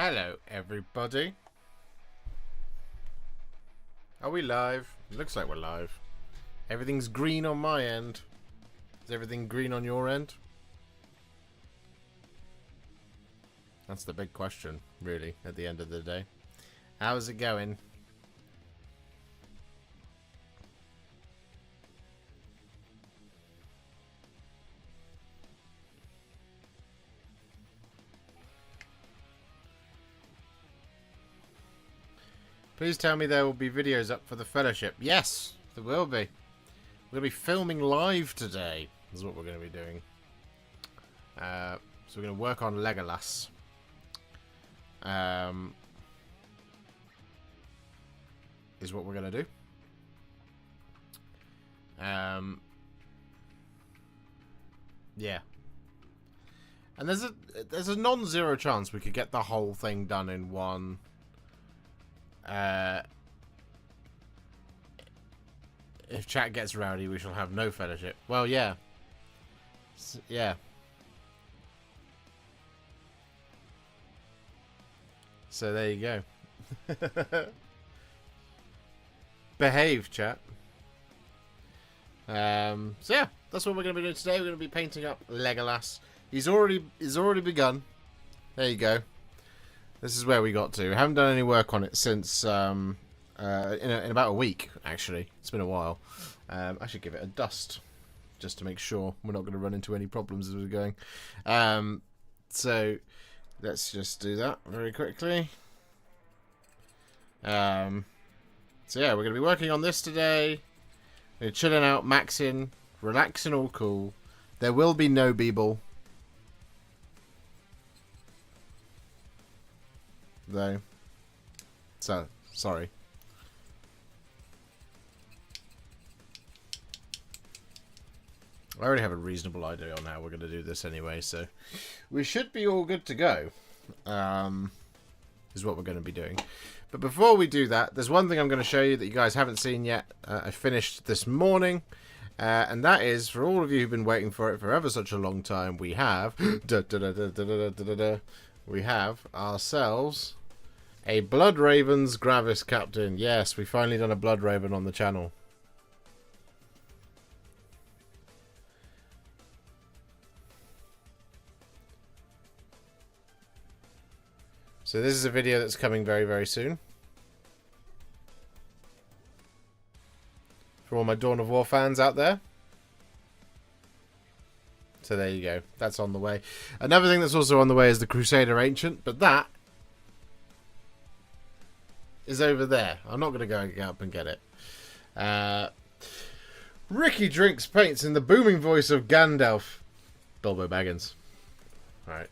Hello, everybody. Are we live? It looks like we're live. Everything's green on my end. Is everything green on your end? That's the big question, really, at the end of the day. How's it going? Please tell me there will be videos up for the fellowship. Yes, there will be. We're going to be filming live today. Is what we're going to be doing. So we're going to work on Legolas. Is what we're going to do. Yeah. And there's a non-zero chance we could get the whole thing done in one. If chat gets rowdy, we shall have no fellowship. Well, yeah. Yeah. So there you go. Behave, chat. So yeah, that's what we're going to be doing today. We're going to be painting up Legolas. He's already begun. There you go. This is where we got to. I haven't done any work on it since in about a week, actually. It's been a while. I should give it a dust, just to make sure we're not going to run into any problems as we're going. So let's just do that very quickly. So yeah, we're going to be working on this today. We're chilling out, maxing, relaxing, all cool. There will be no b-ball. Though. So, sorry. I already have a reasonable idea on how we're going to do this anyway, so we should be all good to go. Is what we're going to be doing. But before we do that, there's one thing I'm going to show you that you guys haven't seen yet. I finished this morning. And that is, for all of you who've been waiting for it for ever such a long time, we have... we have ourselves... a Blood Ravens Gravis Captain. Yes, we finally done a Blood Raven on the channel. So this is a video that's coming very, very soon. For all my Dawn of War fans out there. So there you go. That's on the way. Another thing that's also on the way is the Crusader Ancient, but that is over there. I'm not going to go up and get it. Ricky Drinks paints in the booming voice of Gandalf. Bilbo Baggins. Alright.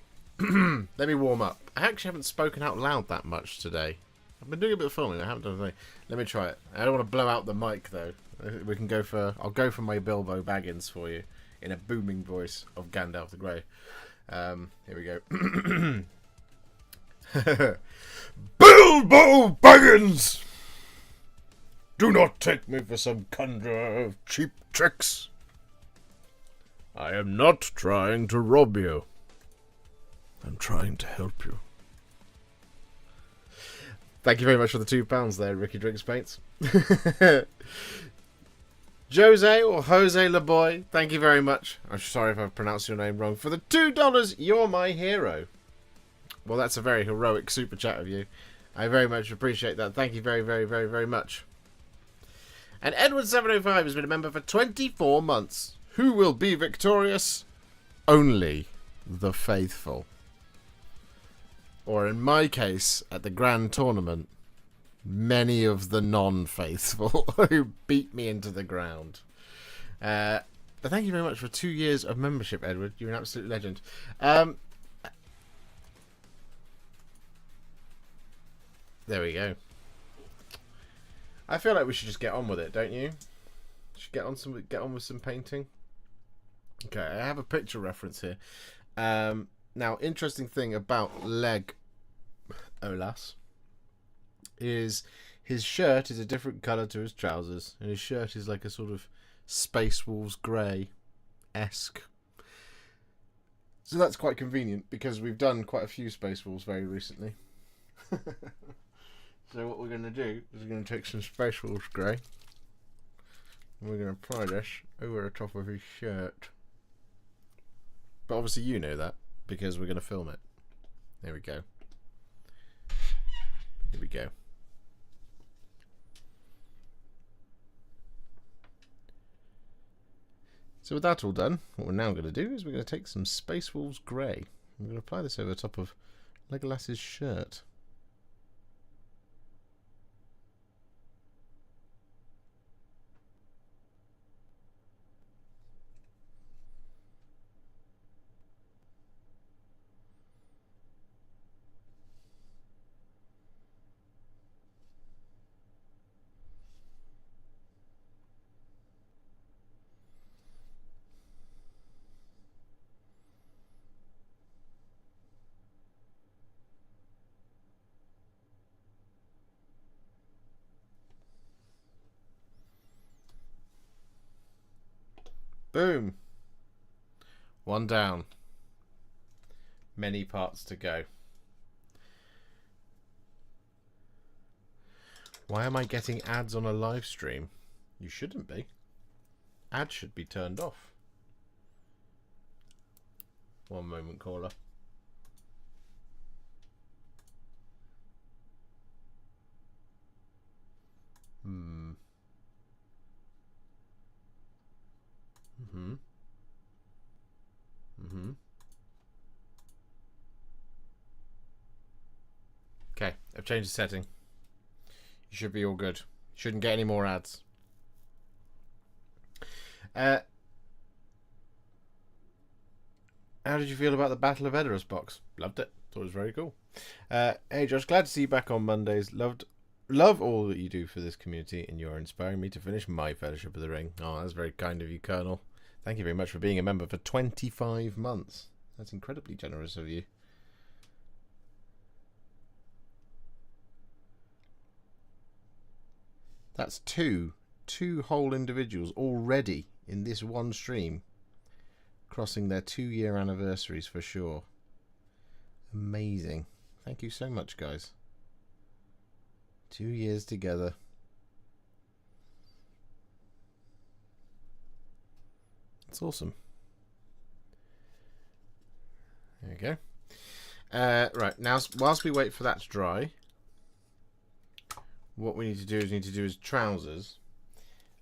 Let me warm up. I actually haven't spoken out loud that much today. I've been doing a bit of filming. I haven't done anything. Let me try it. I don't want to blow out the mic though. We can go for... I'll go for my Bilbo Baggins for you. In a booming voice of Gandalf the Grey. Here we go. Bilbo Baggins! Do not take me for some conjurer of cheap tricks. I am not trying to rob you. I'm trying to help you. Thank you very much for the £2 there, Ricky Drinks Paints. Jose or Jose LeBoy, thank you very much. I'm sorry if I've pronounced your name wrong. For the $2, you're my hero. Well, that's a very heroic super chat of you. I very much appreciate that. Thank you very, very, very, very much. And Edward705 has been a member for 24 months. Who will be victorious? Only the faithful. Or in my case, at the grand tournament, many of the non-faithful who beat me into the ground. But thank you very much for 2 years of membership, Edward. You're an absolute legend. There we go. I feel like we should just get on with it, don't you? Should get on with some painting. Okay, I have a picture reference here. Now, interesting thing about Legolas is his shirt is a different colour to his trousers, and his shirt is like a sort of Space Wolves grey-esque. So that's quite convenient because we've done quite a few Space Wolves very recently. So what we're going to do is we're going to take some Space Wolves Grey and we're going to apply this over the top of his shirt. But obviously you know that because we're going to film it. There we go. Here we go. So with that all done, what we're now going to do is we're going to take some Space Wolves Grey. We're going to apply this over the top of Legolas's shirt. Boom! One down. Many parts to go. Why am I getting ads on a live stream? You shouldn't be. Ads should be turned off. One moment, caller. Okay, I've changed the setting. You should be all good. Shouldn't get any more ads. How did you feel about the Battle of Edoras box? Loved it. Thought it was very cool. Hey Josh, glad to see you back on Mondays. Love all that you do for this community, and you're inspiring me to finish my Fellowship of the Ring. Oh, that's very kind of you, Colonel. Thank you very much for being a member for 25 months. That's incredibly generous of you. That's two whole individuals already in this one stream, crossing their 2-year anniversaries for sure. Amazing. Thank you so much, guys. 2 years together. It's awesome. There we go. Right, now whilst we wait for that to dry, what we need to do is trousers.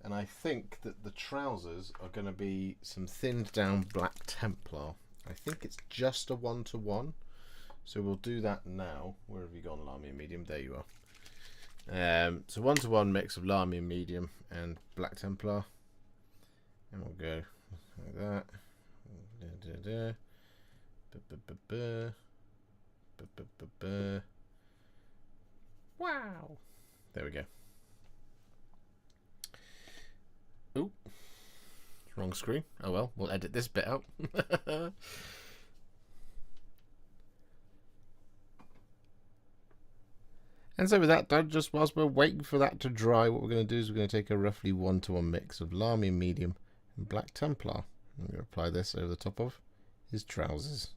And I think that the trousers are going to be some thinned down Black Templar. I think it's just a 1-to-1. So we'll do that now. Where have you gone, Lamy and Medium? There you are. So 1-to-1 mix of Lamy and Medium and Black Templar. And we'll go like that. Wow. There we go. Ooh. Wrong screen. Oh well, we'll edit this bit out. And so with that done, just whilst we're waiting for that to dry, what we're going to do is we're going to take a roughly 1-to-1 mix of Lamy and Medium and Black Templar. I'm going to apply this over the top of his trousers.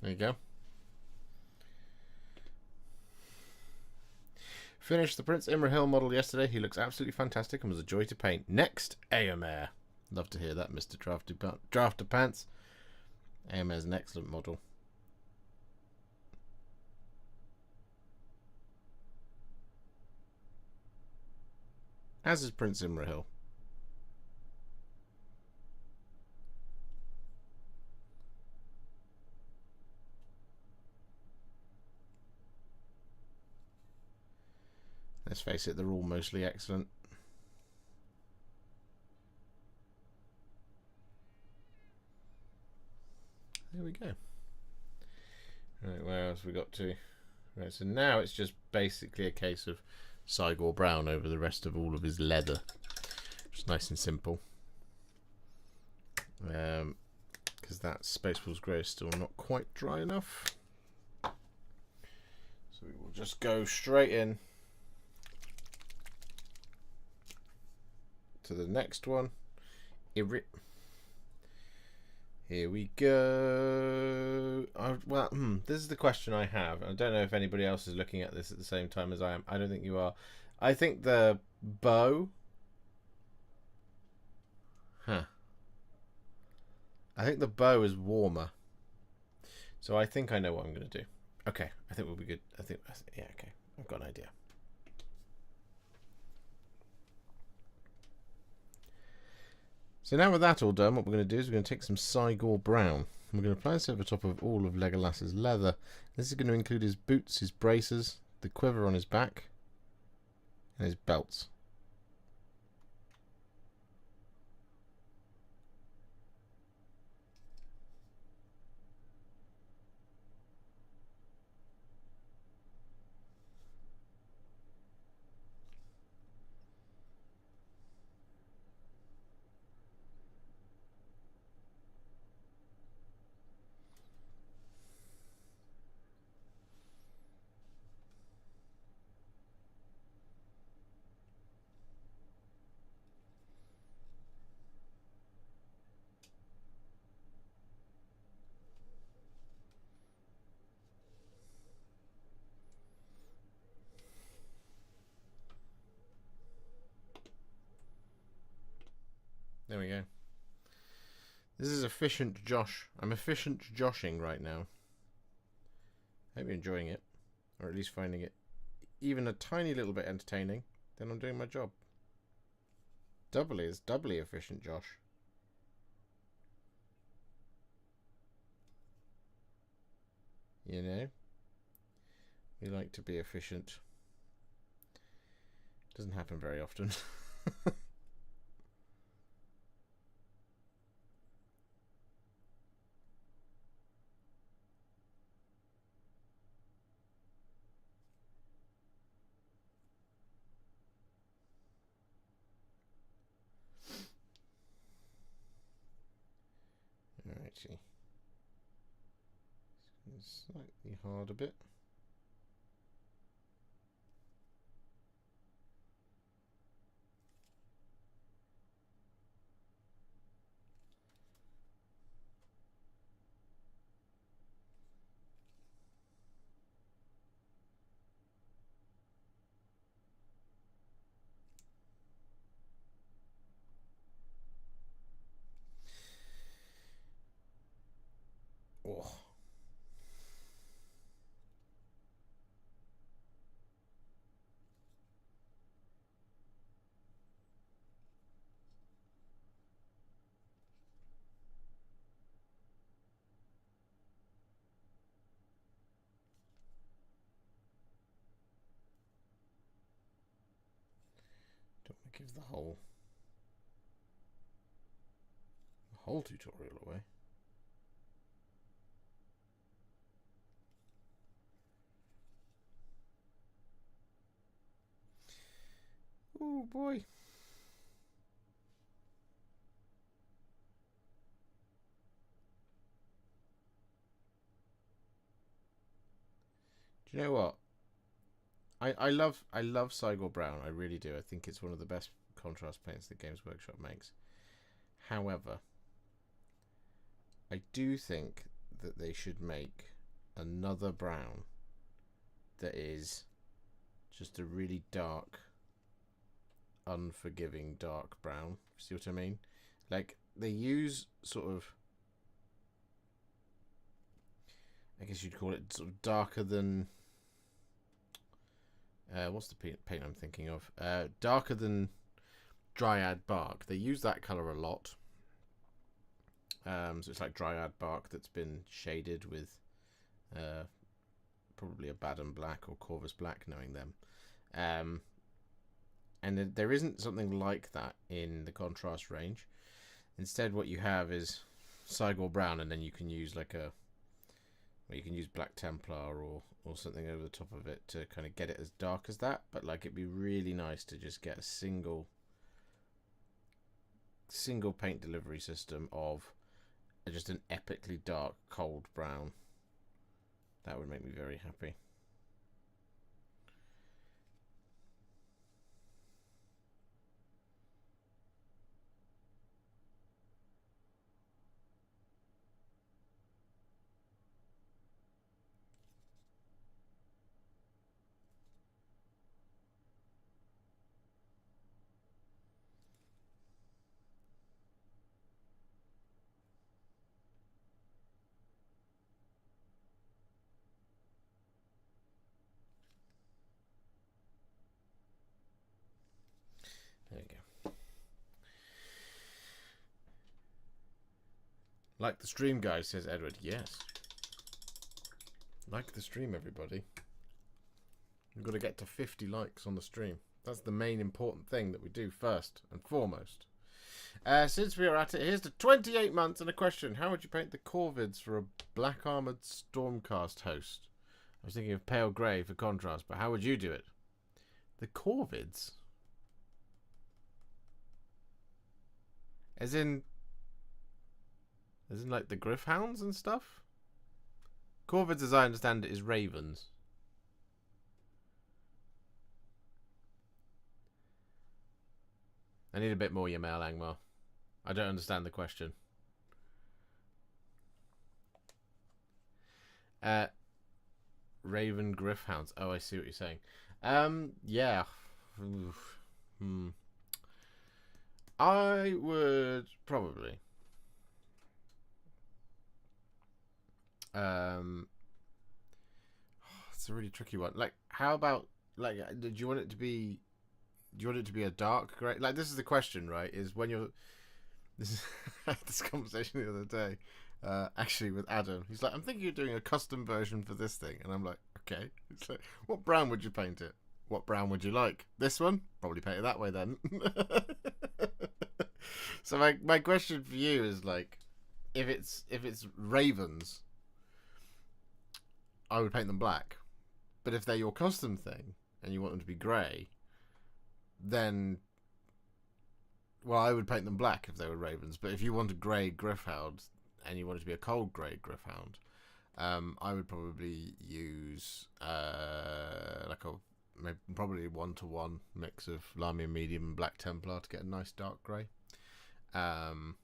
There you go. Finished the Prince Imrahil model yesterday. He looks absolutely fantastic and was a joy to paint. Next, Éomer. Love to hear that, Mr. Drafter Pants. Éomer's an excellent model. As is Prince Imrahil. Let's face it, they're all mostly excellent. There we go. Right, where else we got to? Right, so now it's just basically a case of Cygor brown over the rest of all of his leather. Just nice and simple. Because that Spaceballs Grey is still not quite dry enough. So we will just go straight in to the next one. Here we go. This is the question I have. I don't know if anybody else is looking at this at the same time as I am. I don't think you are. I think the bow... I think the bow is warmer. So I think I know what I'm going to do. Okay, I think we'll be good. Yeah, okay. I've got an idea. So now with that all done, what we're going to do is we're going to take some Cygor brown. We're going to apply this over the top of all of Legolas's leather. This is going to include his boots, his braces, the quiver on his back, and his belts. There we go. This is efficient Josh. I'm efficient joshing right now. Hope you're enjoying it. Or at least finding it even a tiny little bit entertaining. Then I'm doing my job. Doubly efficient Josh. You know? We like to be efficient. Doesn't happen very often. Alrighty. It's slightly hard a bit. Oh. Don't want to give the whole tutorial away. Oh boy. Do you know what? I love Cygor Brown. I really do. I think it's one of the best contrast paints that Games Workshop makes. However, I do think that they should make another brown that is just a really dark, unforgiving dark brown. See what I mean? Like, they use sort of, I guess you'd call it sort of darker than, what's the paint I'm thinking of? Darker than Dryad bark. They use that colour a lot. So it's like Dryad bark that's been shaded with probably a Baden black or Corvus black, knowing them. And there isn't something like that in the contrast range. Instead, what you have is Cygor brown, and then you can use like a Well, you can use Black Templar or something over the top of it to kind of get it as dark as that. But like, it'd be really nice to just get a single paint delivery system of just an epically dark cold brown. That would make me very happy. There we go. Like the stream, guys, says Edward. Yes. Like the stream, everybody. We've got to get to 50 likes on the stream. That's the main important thing that we do first and foremost. Since we are at it, here's the 28 months and a question. How would you paint the Corvids for a black armoured Stormcast host? I was thinking of pale grey for contrast, but how would you do it? The Corvids? As in like the Griffhounds and stuff? Corvids, as I understand it, is ravens. I need a bit more Yamel Angmar. I don't understand the question. Raven Griffhounds. Oh, I see what you're saying. Yeah. I would probably. It's a really tricky one. Like, how about, like, do you want it to be? Do you want it to be a dark grey? Like, this is the question, right? Is when you're. This is I had this conversation the other day, actually with Adam. He's like, I'm thinking of doing a custom version for this thing, and I'm like, okay. It's like, what brown would you paint it? What brown would you like? This one? Probably paint it that way then. So my question for you is, like, if it's ravens, I would paint them black. But if they're your custom thing and you want them to be grey, then, well, I would paint them black if they were ravens. But if you want a grey Griffhound and you want it to be a cold grey Griffhound, I would probably use like a probably 1-to-1 mix of Lamy Medium and Black Templar to get a nice dark grey, and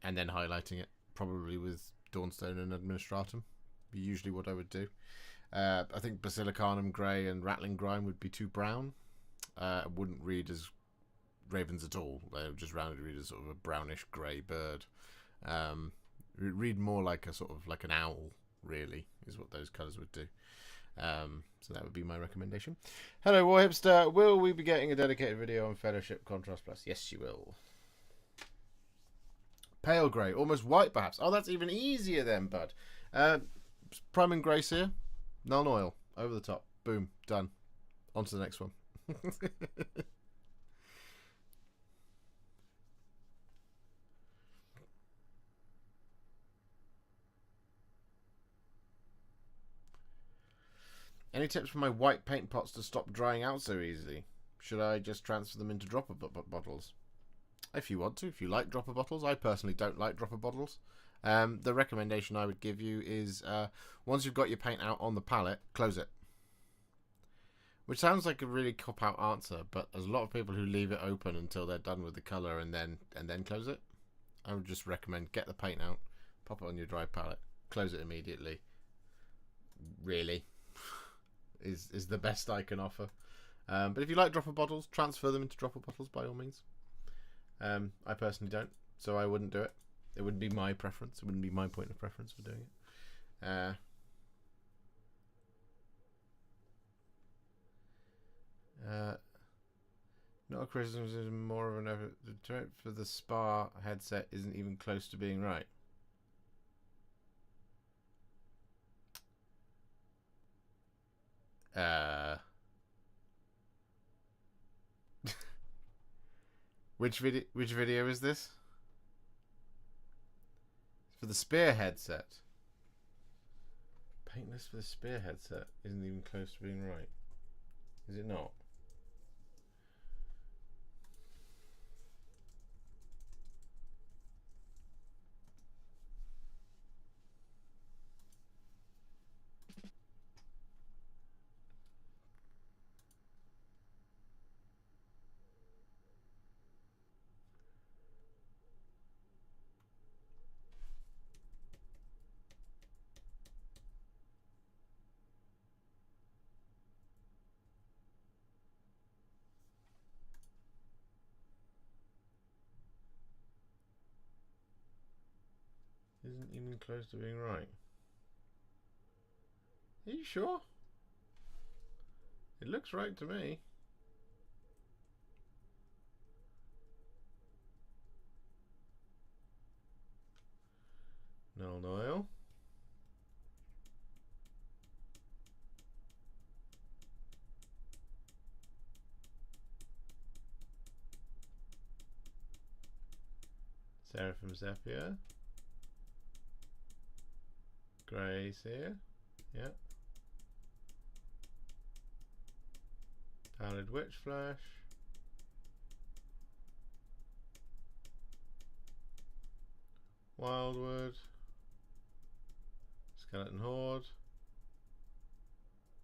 then highlighting it probably with Dawnstone and Administratum. Usually what I would do. I think Basilicanum Grey and Rattling Grime would be too brown. I wouldn't read as ravens at all. They would just roundly read as sort of a brownish grey bird. Read more like a sort of like an owl, really, is what those colours would do. So that would be my recommendation. Hello, Warhipster. Will we be getting a dedicated video on Fellowship Contrast Plus? Yes, you will. Pale grey, almost white, perhaps. Oh, that's even easier then, bud. Priming grey sear, Nuln Oil, over the top. Boom, done. On to the next one. Any tips for my white paint pots to stop drying out so easily? Should I just transfer them into dropper bottles? If you want to, if you like dropper bottles. I personally don't like dropper bottles. The recommendation I would give you is once you've got your paint out on the palette, close it. Which sounds like a really cop-out answer, but there's a lot of people who leave it open until they're done with the colour and then close it. I would just recommend get the paint out, pop it on your dry palette, close it immediately. Really, is the best I can offer. But if you like dropper bottles, transfer them into dropper bottles by all means. I personally don't, so I wouldn't do it. It wouldn't be my preference. It wouldn't be my point of preference for doing it. Not a criticism, more of an effort. The turret for the Spa headset isn't even close to being right. Which video is this? For the Spear headset. Paintless for the spearhead set isn't even close to being right. Is it not? Isn't even close to being right. Are you sure? It looks right to me. Null Nile. Seraphim Zephyr. Grace here. Yeah. Pallid Witch Flash. Wildwood. Skeleton Horde.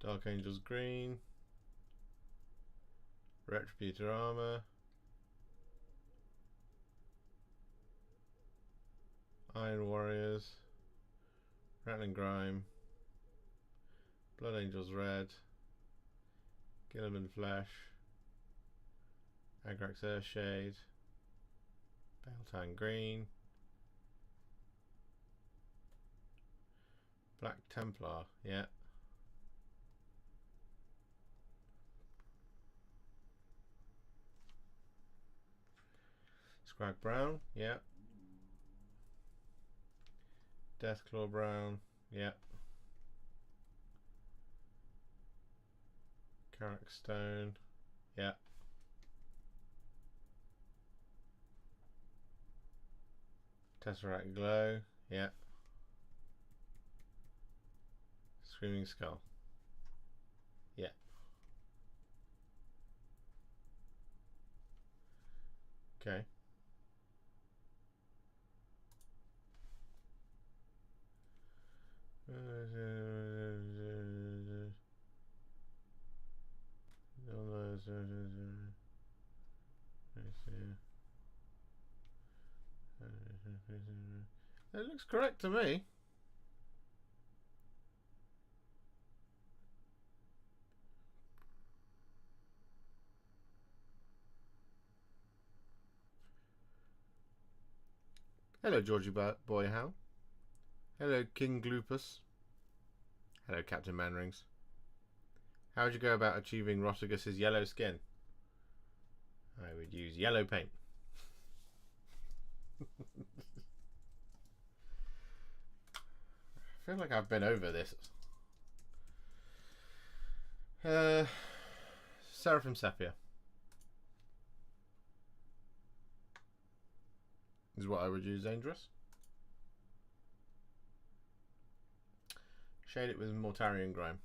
Dark Angels Green. Retributor Armor. Iron Warriors. Rattling Grime. Blood Angels Red. Gilliman Flash. Agrax Earthshade. Beltane Green. Black Templar, yeah. Scrag Brown, yeah. Deathclaw Brown, yeah. Carrack Stone, yeah. Tesseract Glow, yeah. Screaming Skull, yeah. Okay. It looks correct to me. Hello, Georgie Boy How. Hello, King Gloopus. Hello, Captain Manrings. How would you go about achieving Rotigus's yellow skin? I would use yellow paint. I feel like I've been over this. Seraphim Sepia is what I would use. Dangerous. Shade it with Mortarian Grime.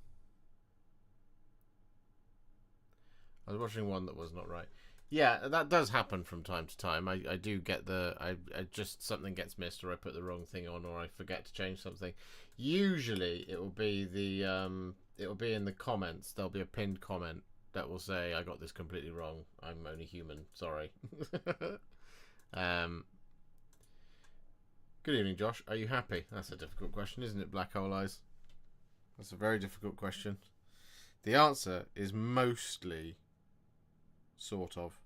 I was watching one that was not right. Yeah, that does happen from time to time. I do get I just something gets missed, or I put the wrong thing on, or I forget to change something. Usually it will be it will be in the comments. There'll be a pinned comment that will say, I got this completely wrong. I'm only human. Sorry. Good evening, Josh. Are you happy? That's a difficult question, isn't it, Black Hole Eyes? That's a very difficult question. The answer is mostly sort of.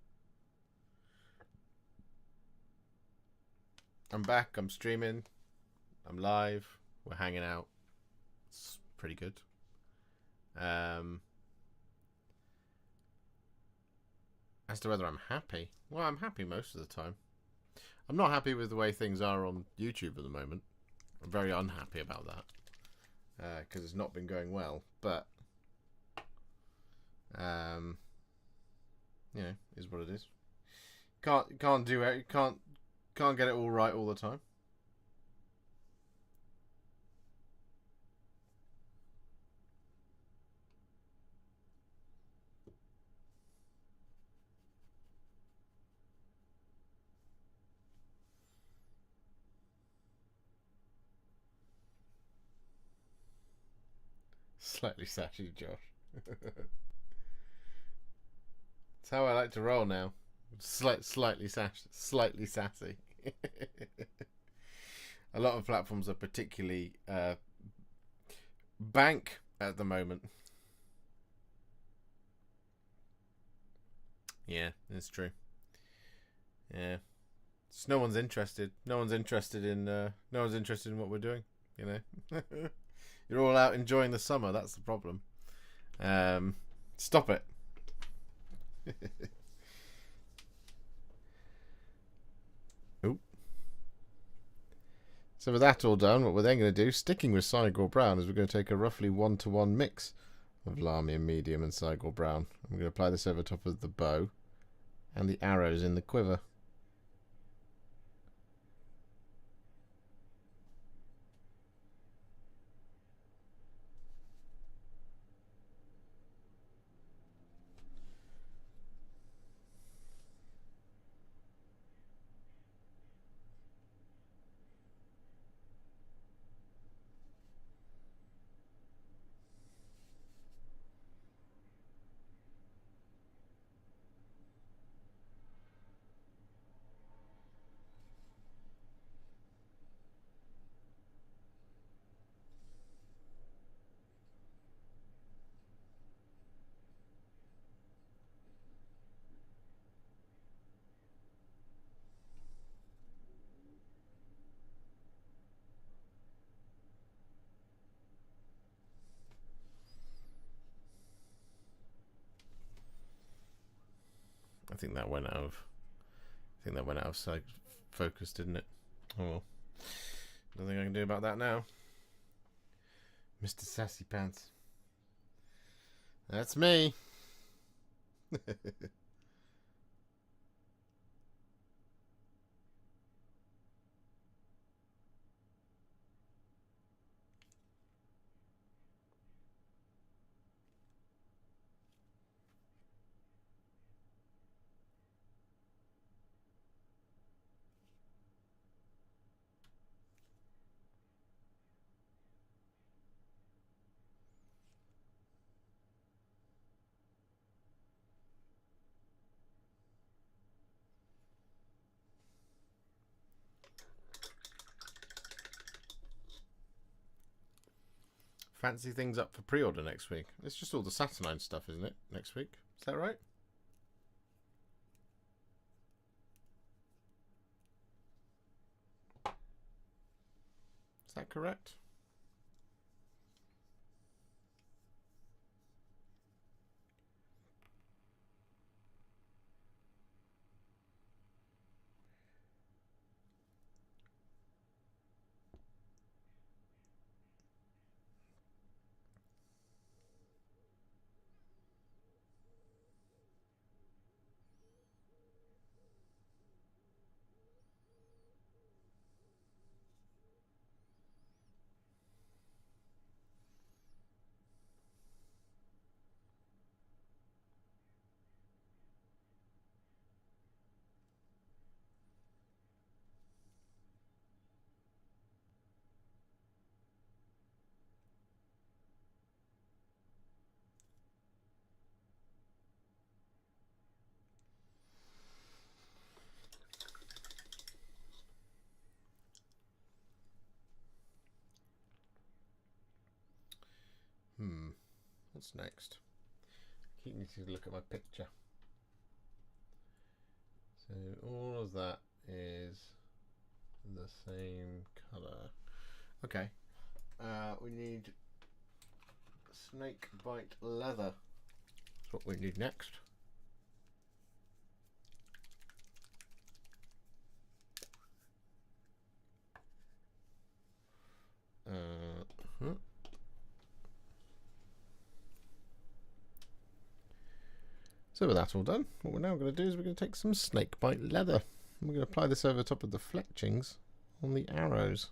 I'm back, I'm streaming, I'm live, we're hanging out. It's pretty good. As to whether I'm happy, well, I'm happy most of the time. I'm not happy with the way things are on YouTube at the moment. I'm very unhappy about that. Because it's not been going well, but you know, is what it is. Can't do it. Can't get it all right all the time. Slightly sassy, Josh. That's how I like to roll now. Slightly sassy. A lot of platforms are particularly bank at the moment. Yeah, it's true. Yeah, just no one's interested. No one's interested in. No one's interested in what we're doing. You know, you're all out enjoying the summer. That's the problem. Stop it. Oop. So with that all done, what we're then going to do, sticking with Cygor Brown, is we're going to take a roughly 1-to-1 mix of Lamian Medium and Cygor Brown. I'm going to apply this over top of the bow and the arrows in the quiver. I think that went out of sight focus, didn't it? Oh well. Nothing I can do about that now. Mr. Sassy Pants. That's me. Fancy things up for pre-order next week. It's just all the Saturnine stuff, isn't it? Next week. Is that right? Is that correct? What's next? Keep needing to look at my picture. So all of that is the same colour. Okay. We need snake bite leather. That's what we need next. So with that all done, what we're now going to do is we're going to take some snakebite leather. We're going to apply this over top of the fletchings on the arrows.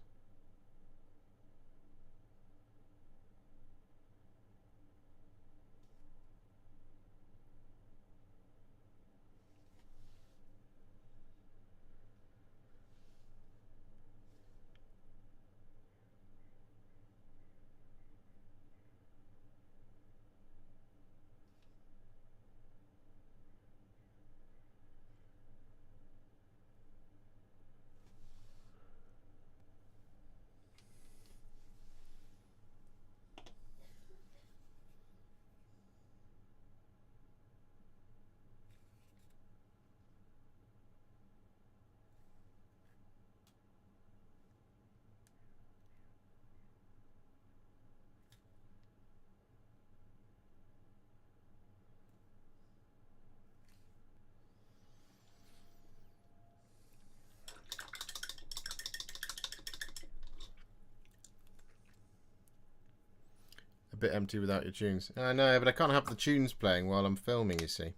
bit empty without your tunes. I know, but I can't have the tunes playing while I'm filming, you see.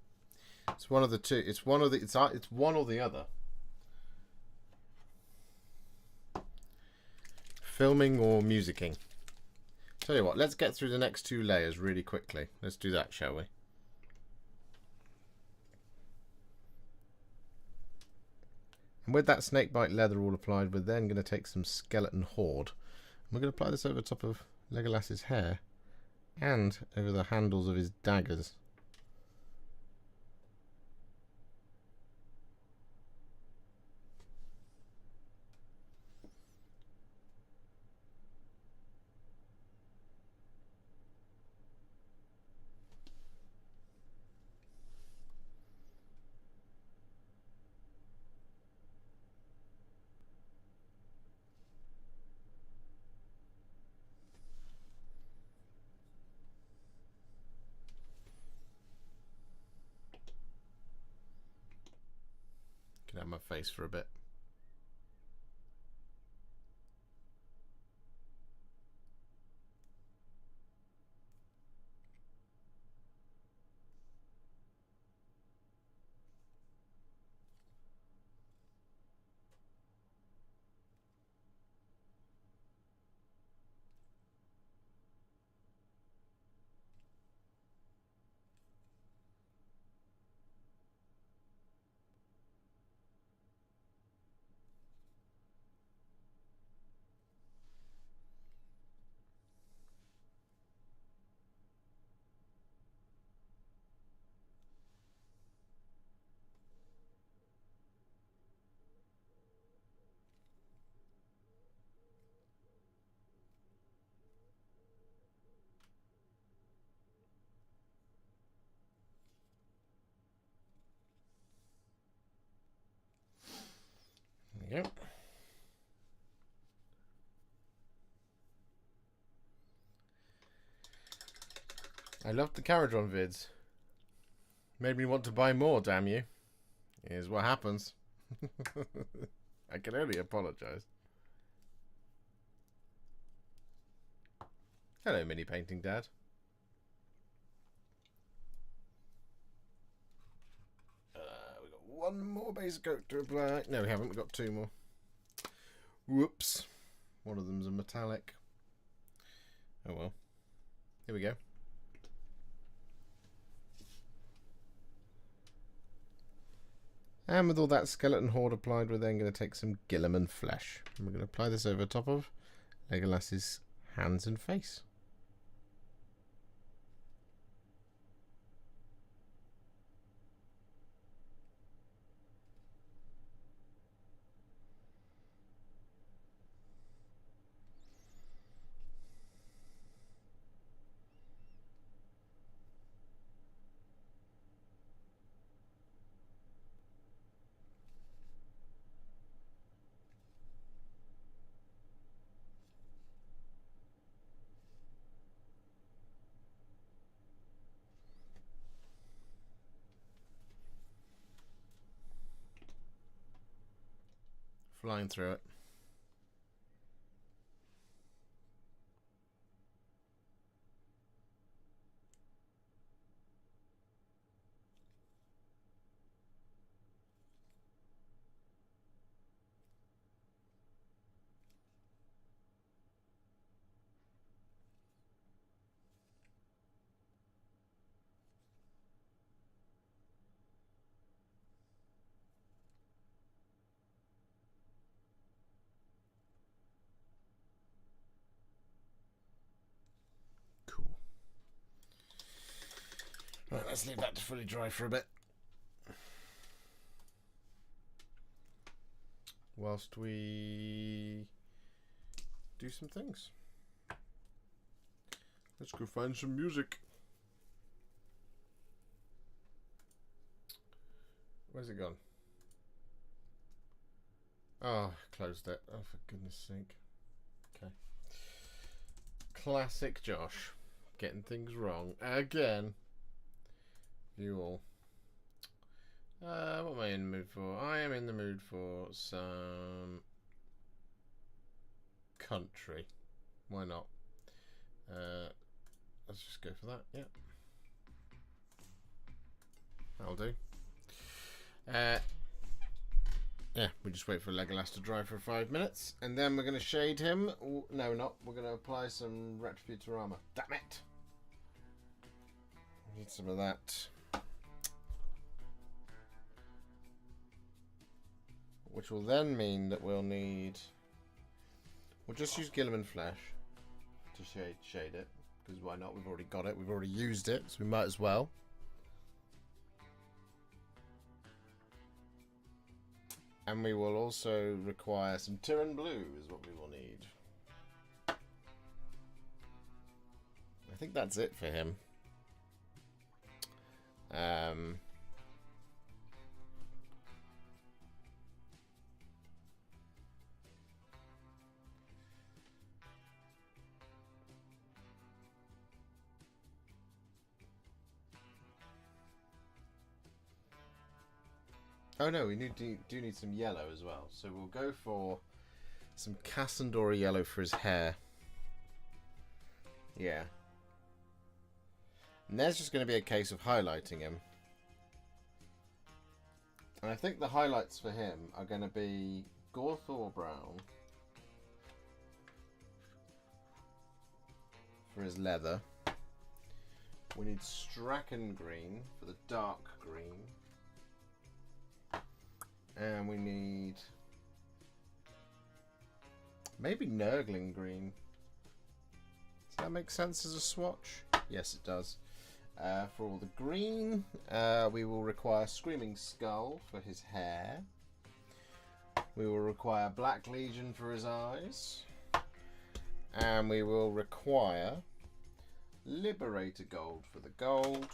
It's one of the two. It's one or the other. Filming or musicking. Tell you what, let's get through the next 2 layers really quickly. Let's do that, shall we? And with that snakebite leather all applied, we're then going to take some skeleton horde. And we're going to apply this over top of Legolas's hair and over the handles of his daggers. Can have my face for a bit. There we go. I loved the Caradron vids. Made me want to buy more, damn you. Here's what happens. I can only apologise. Hello, mini painting dad. We've got 1 more base coat to apply. No, we haven't. We've got 2 more. Whoops. One of them's a metallic. Oh well. Here we go. And with all that skeleton horde applied, we're then going to take some Gilliman flesh. And we're going to apply this over top of Legolas's hands and face. Flying through it. Right, let's leave that to fully dry for a bit. Whilst we do some things. Let's go find some music. Where's it gone? Oh, closed it. Oh, for goodness sake. Okay. Classic Josh. Getting things wrong again. You all. What am I in the mood for? I am in the mood for some country. Why not? let's just go for that. Yeah, that'll do. Yeah, we just wait for Legolas to dry for 5 minutes, and then we're going to shade him. No, not. We're going to apply some Retributorama. Damn it! Need some of that. Which will then mean that we'll just use Gilliman Flesh to shade it, because why not? We've already got it. We've already used it, so we might as well. And we will also require some Tyran Blue is what we will need. I think that's it for him. Oh no, we do need some yellow as well. So we'll go for some Cassandora yellow for his hair. Yeah. And there's just going to be a case of highlighting him. And I think the highlights for him are going to be Gorthor Brown for his leather. We need Strachan Green for the dark green. And we need maybe Nurgling Green. Does that make sense as a swatch? Yes, it does. For all the green, we will require Screaming Skull for his hair. We will require Black Legion for his eyes. And we will require Liberator Gold for the gold.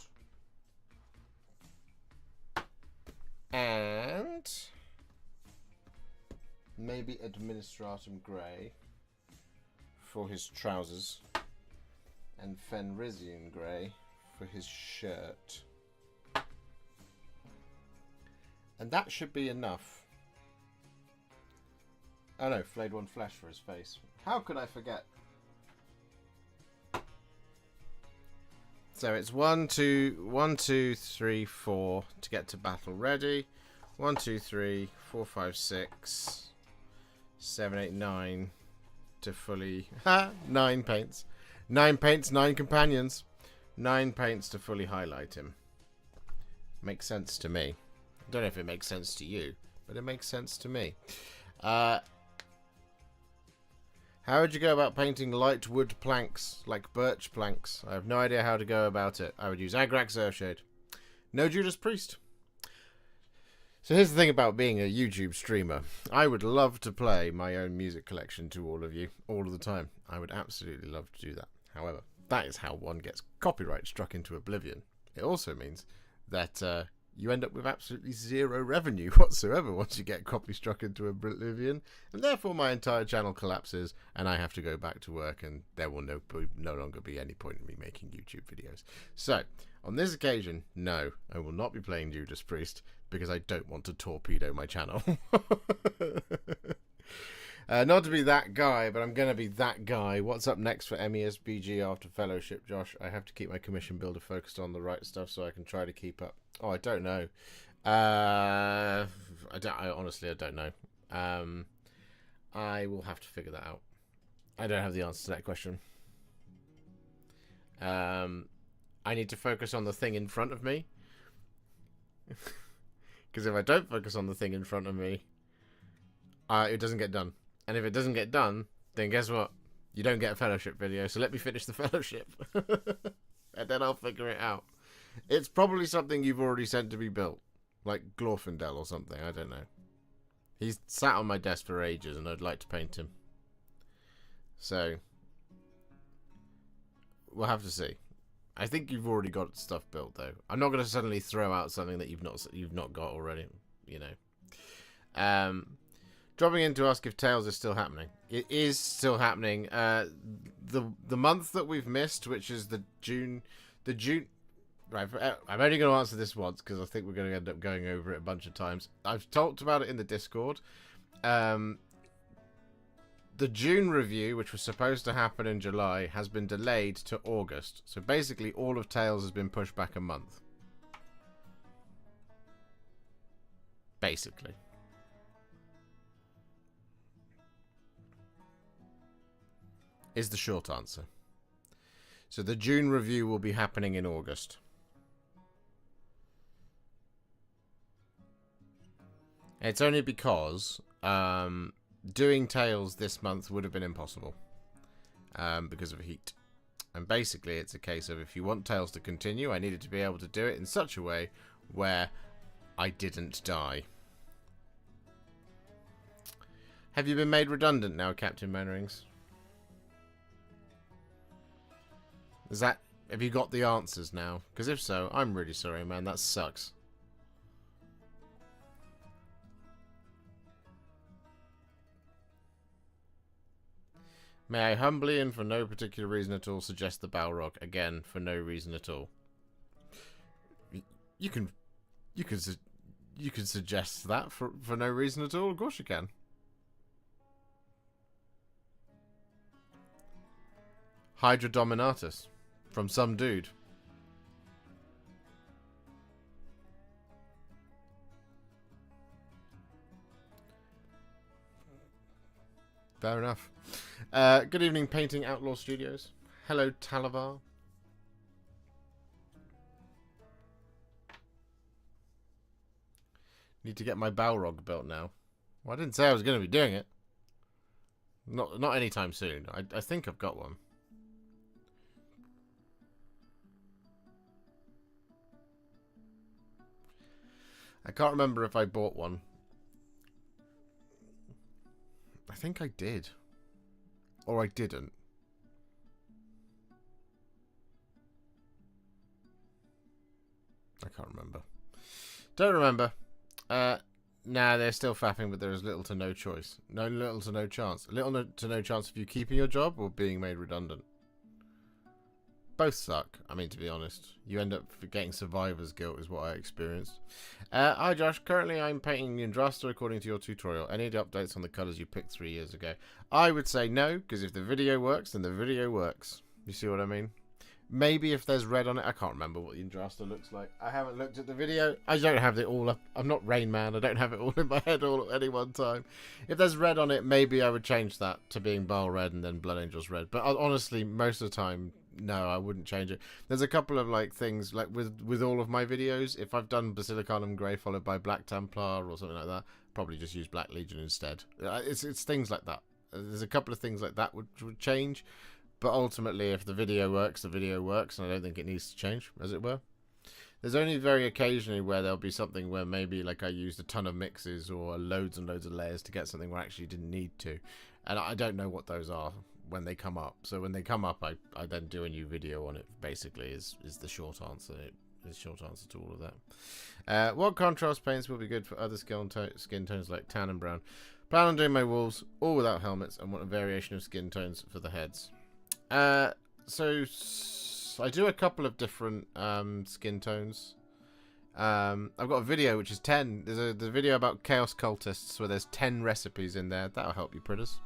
And maybe Administratum Grey for his trousers. And Fenrisian Grey for his shirt. And that should be enough. Oh no, Flayed One Flesh for his face. How could I forget? So it's 1, 2, 3, 4 to get to battle ready. 1, 2, 3, 4, 5, 6, 7, 8, 9 to fully 9 paints. 9 paints, 9 companions. 9 paints to fully highlight him. Makes sense to me. I don't know if it makes sense to you, but it makes sense to me. How would you go about painting light wood planks, like birch planks? I have no idea how to go about it. I would use Agrax Earthshade. No Judas Priest. So here's the thing about being a YouTube streamer. I would love to play my own music collection to all of you, all of the time. I would absolutely love to do that. However, that is how one gets copyright struck into oblivion. It also means that you end up with absolutely zero revenue whatsoever once you get copy struck into oblivion, and therefore my entire channel collapses and I have to go back to work, and there will no longer be any point in me making YouTube videos. So on this occasion, no, I will not be playing Judas Priest because I don't want to torpedo my channel. Not to be that guy, but I'm going to be that guy. What's up next for MESBG after Fellowship, Josh? I have to keep my commission builder focused on the right stuff so I can try to keep up. Oh, I don't know. I honestly don't know. I will have to figure that out. I don't have the answer to that question. I need to focus on the thing in front of me. Because if I don't focus on the thing in front of me, it doesn't get done. And if it doesn't get done, then guess what? You don't get a Fellowship video, so let me finish the Fellowship. And then I'll figure it out. It's probably something you've already sent to be built. Like Glorfindel or something, I don't know. He's sat on my desk for ages and I'd like to paint him. So, we'll have to see. I think you've already got stuff built though. I'm not going to suddenly throw out something that you've not got already, you know. Dropping in to ask if Tales is still happening. It is still happening. The month that we've missed, which is the June. Right, I'm only going to answer this once because I think we're going to end up going over it a bunch of times. I've talked about it in the Discord. the June review, which was supposed to happen in July, has been delayed to August. So basically all of Tales has been pushed back a month. Basically. Is the short answer. So the June review will be happening in August. It's only because doing Tales this month would have been impossible because of heat. And basically it's a case of if you want Tales to continue, I needed to be able to do it in such a way where I didn't die. Have you been made redundant now, Captain Mannerings? Have you got the answers now? Because if so, I'm really sorry, man. That sucks. May I humbly and for no particular reason at all suggest the Balrog again for no reason at all. You can suggest that for no reason at all. Of course you can. Hydra Dominatus from some dude. Fair enough. Good evening, Painting Outlaw Studios. Hello, Talavar. Need to get my Balrog built now. Well, I didn't say I was going to be doing it. Not anytime soon. I think I've got one. I can't remember if I bought one. I think I did. Or I didn't. I can't remember. Don't remember. Nah, they're still faffing, but there is little to no choice. Little to no chance. Little to no chance of you keeping your job or being made redundant. Both suck. I mean, to be honest. You end up getting survivor's guilt is what I experienced. Hi, Josh. Currently, I'm painting Yndrasta according to your tutorial. Any updates on the colours you picked 3 years ago? I would say no, because if the video works, then the video works. You see what I mean? Maybe if there's red on it. I can't remember what the Yndrasta looks like. I haven't looked at the video. I don't have it all up. I'm not Rain Man. I don't have it all in my head all at any one time. If there's red on it, maybe I would change that to being Baal red and then Blood Angels red. But honestly, most of the time, no, I wouldn't change it. There's a couple of like things like with all of my videos. If I've done Basilicanum Grey followed by Black Templar or something like that, probably just use Black Legion instead. It's things like that. There's a couple of things like that would change. But ultimately, if the video works, the video works, and I don't think it needs to change, as it were. There's only very occasionally where there'll be something where maybe like I used a ton of mixes or loads and loads of layers to get something where I actually didn't need to. And I don't know what those are when they come up. So when they come up, I then do a new video on it, basically, is the short answer. Is short answer to all of that. What contrast paints will be good for other skin tones like tan and brown? Plan on doing my wolves, all without helmets, and want a variation of skin tones for the heads. So I do a couple of different skin tones. I've got a video which is 10. There's a video about Chaos Cultists where there's 10 recipes in there. That'll help you, Pritters.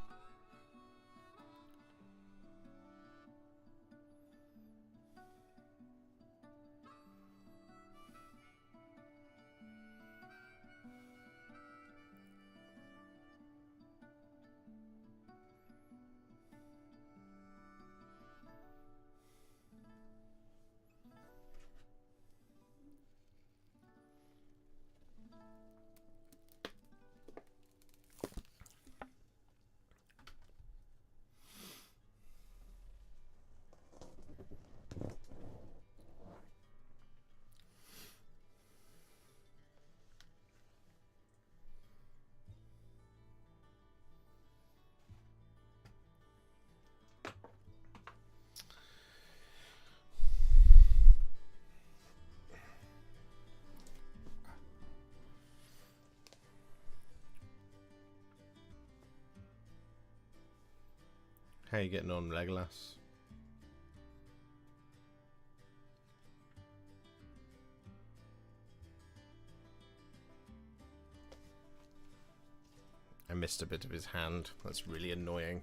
How you getting on, Legolas? I missed a bit of his hand. That's really annoying.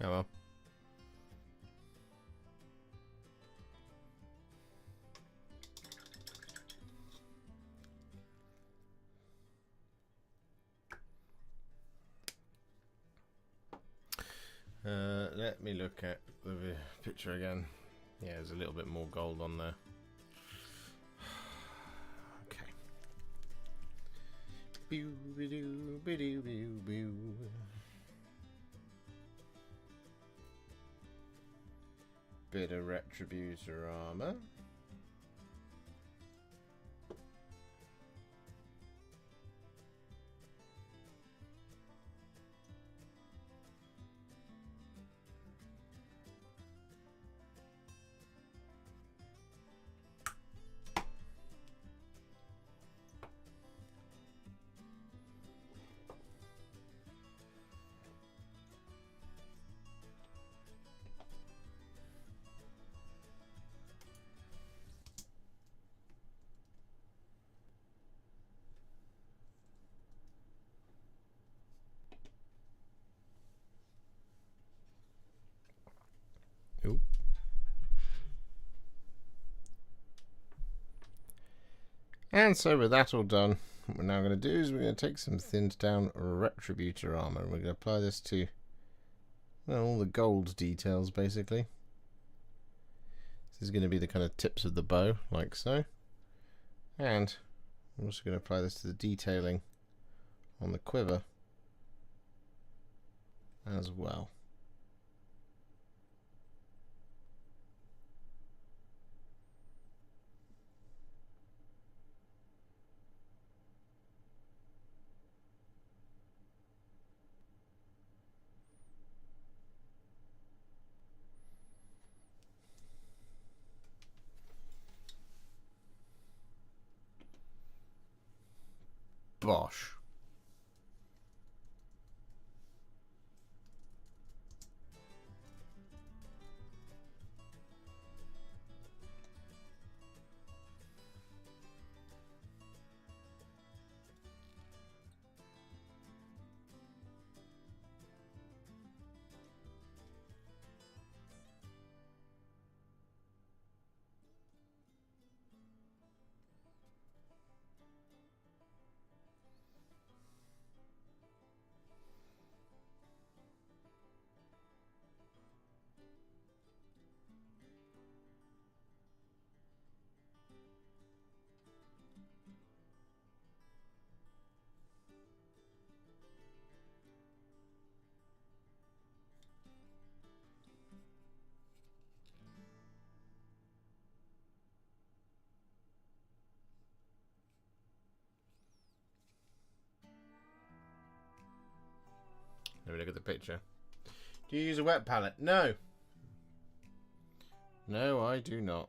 Oh well. Let me look at the picture again. Yeah, there's a little bit more gold on there. Okay. Bit of Retributor armor. Oop. And so with that all done, what we're now going to do is we're going to take some thinned down Retributor armor and we're going to apply this to, well, all the gold details basically. This is going to be the kind of tips of the bow, like so. And I'm also going to apply this to the detailing on the quiver as well. Bosh. Let me look at the picture. Do you use a wet palette? No. No, I do not.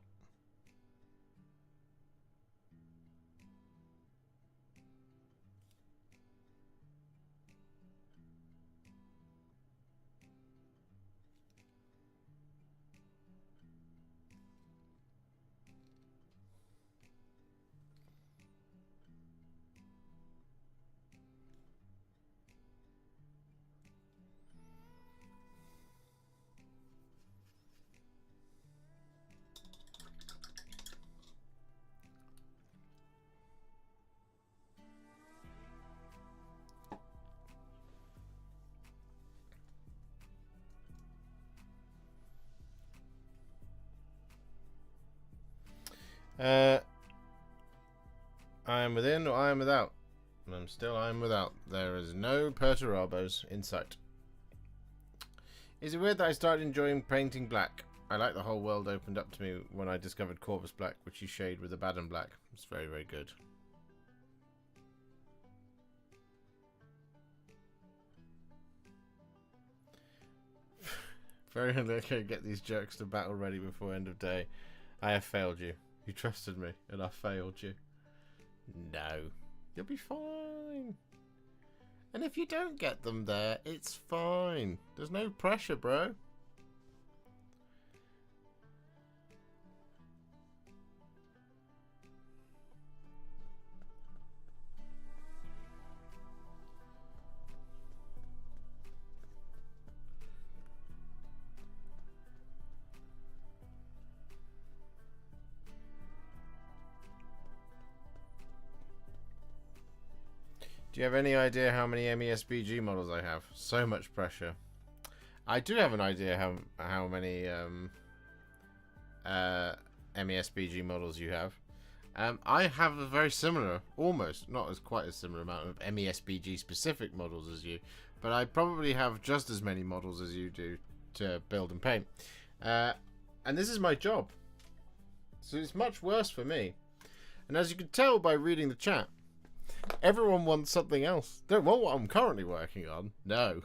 I am within or I am without. I'm still I am without. There is no Perturabos in sight. Is it weird that I started enjoying painting black? I like the whole world opened up to me when I discovered Corvus Black, which you shade with Abaddon Black. It's very, very good. Very unlikely to get these jerks to battle ready before end of day. I have failed you. You trusted me, and I failed you. No. You'll be fine. And if you don't get them there, it's fine. There's no pressure, bro. Do you have any idea how many MESBG models I have? So much pressure. I do have an idea how many MESBG models you have. I have a very similar, almost, not as quite as similar amount of MESBG specific models as you, but I probably have just as many models as you do to build and paint. And this is my job. So it's much worse for me. And as you can tell by reading the chat, everyone wants something else. They don't want what I'm currently working on. No.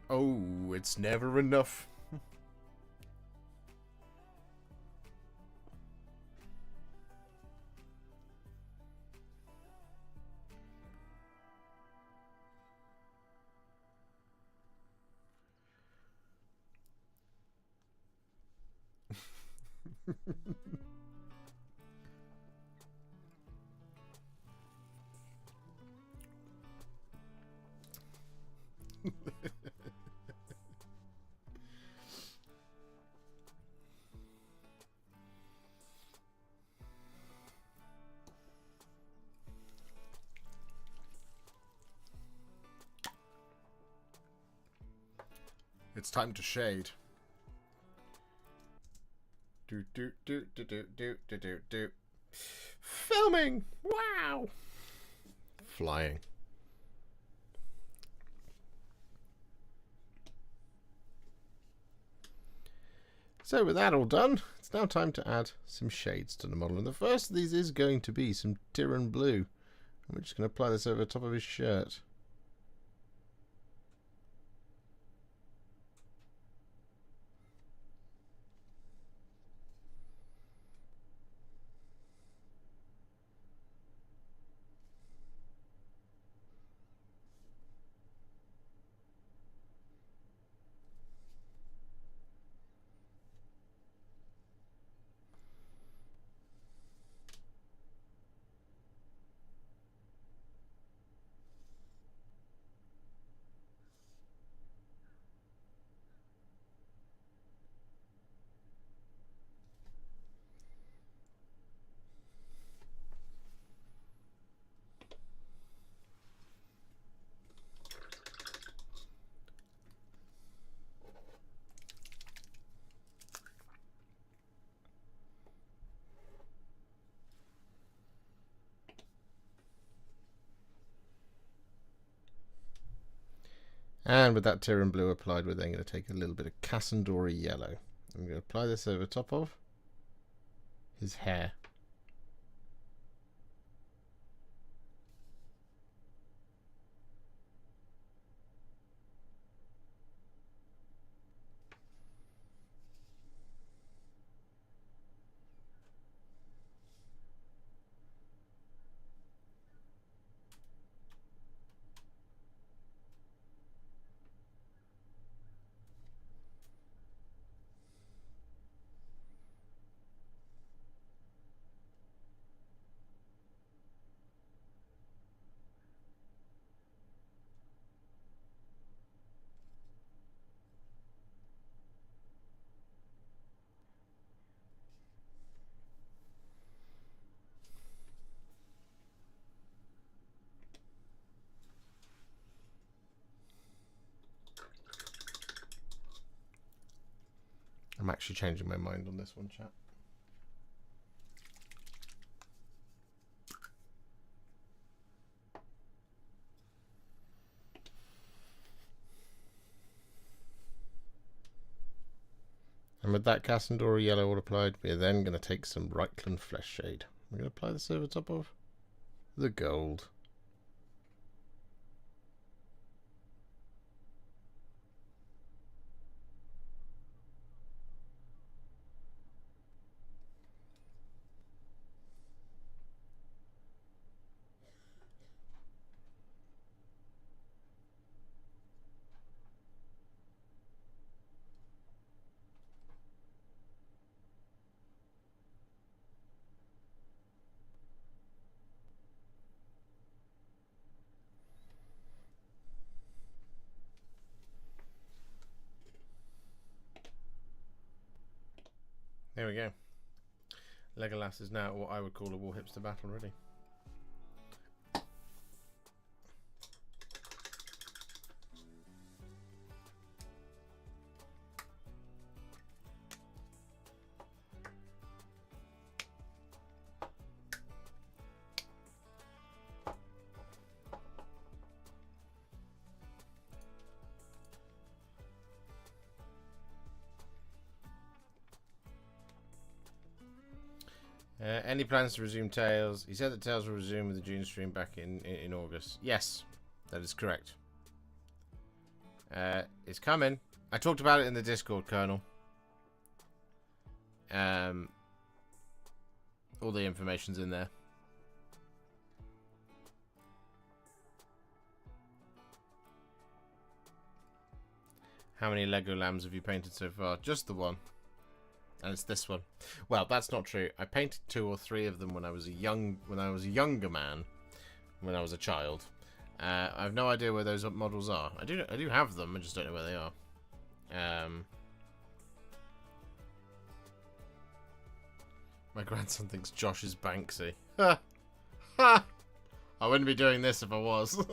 Oh, it's never enough. It's time to shade. Do do do do do do do do do. Filming! Wow! Flying. So with that all done, it's now time to add some shades to the model. And the first of these is going to be some Tyran Blue. And we're just going to apply this over the top of his shirt. And with that Tyran Blue applied, we're then going to take a little bit of Cassandori Yellow. I'm going to apply this over top of his hair. I'm actually changing my mind on this one, chat. And with that Cassandora yellow all applied, we are then going to take some Reichland Flesh Shade. We're going to apply this over top of the gold. There we go. Legolas is now what I would call a Warhipster battle, really. Any plans to resume Tales? He said that Tales will resume with the June stream back in August. Yes, that is correct. It's coming. I talked about it in the Discord, Colonel. All the information's in there. How many Lego lambs have you painted so far? Just the one. And it's this one. Well, that's not true. I painted 2 or 3 of them when I was a younger man, when I was a child. I have no idea where those models are. I do have them. I just don't know where they are. My grandson thinks Josh is Banksy. Ha! Ha! I wouldn't be doing this if I was.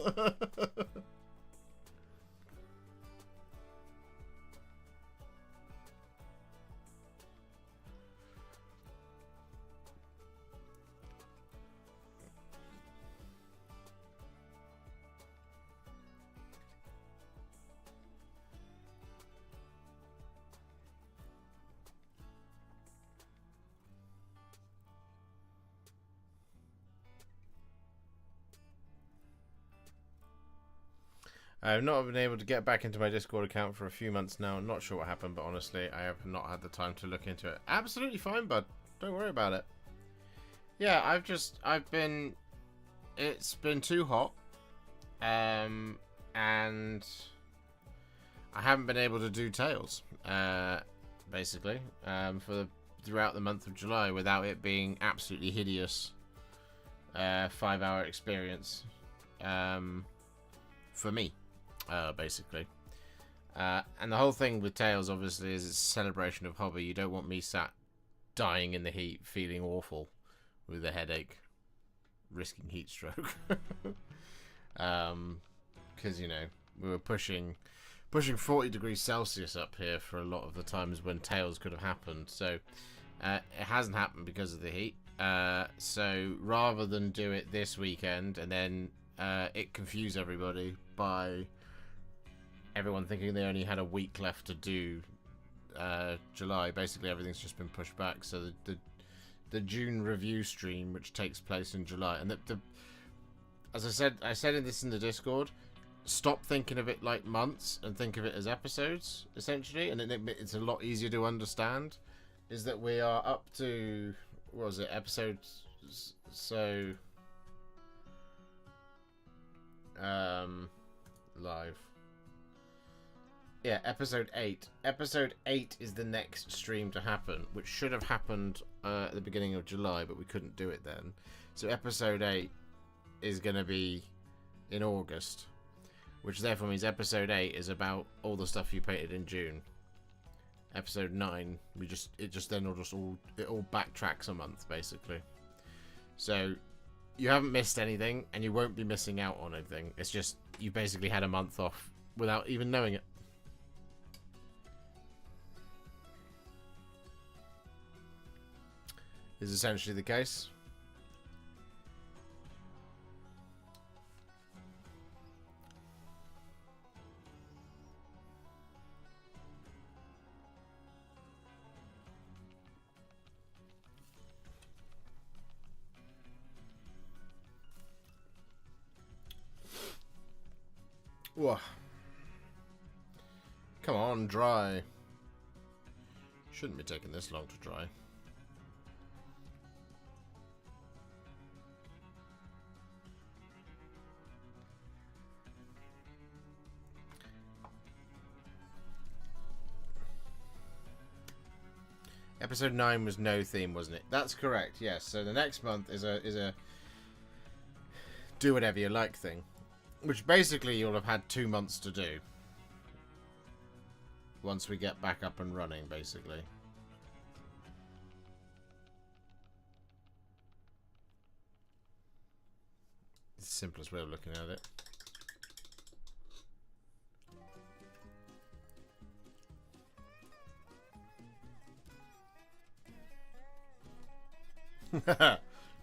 I have not been able to get back into my Discord account for a few months now. I'm not sure what happened, but honestly, I have not had the time to look into it. Absolutely fine, bud. Don't worry about it. Yeah, it's been too hot. And I haven't been able to do Tales, basically, throughout the month of July without it being absolutely hideous 5-hour experience for me. Basically. And the whole thing with Tales, obviously, is it's a celebration of hobby. You don't want me sat dying in the heat, feeling awful, with a headache, risking heat stroke. Because, you know, we were pushing 40 degrees Celsius up here for a lot of the times when Tales could have happened. So, it hasn't happened because of the heat. So, rather than do it this weekend and then it confuse everybody by everyone thinking they only had a week left to do July. Basically, everything's just been pushed back. So the June review stream, which takes place in July, and as I said in the Discord, stop thinking of it like months and think of it as episodes, essentially, and it's a lot easier to understand. Is that we are up to, what was it, episodes? So live. Yeah, episode 8. Episode 8 is the next stream to happen, which should have happened at the beginning of July, but we couldn't do it then. So episode 8 is going to be in August, which therefore means episode 8 is about all the stuff you painted in June. Episode 9, it all backtracks a month, basically. So you haven't missed anything, and you won't be missing out on anything. It's just you basically had a month off without even knowing it. Is essentially the case. Whoa. Come on, dry. Shouldn't be taking this long to dry. Episode 9 was no theme, wasn't it? That's correct, yes. So the next month is a do whatever you like thing. Which basically you'll have had 2 months to do. Once we get back up and running, basically. It's the simplest way of looking at it.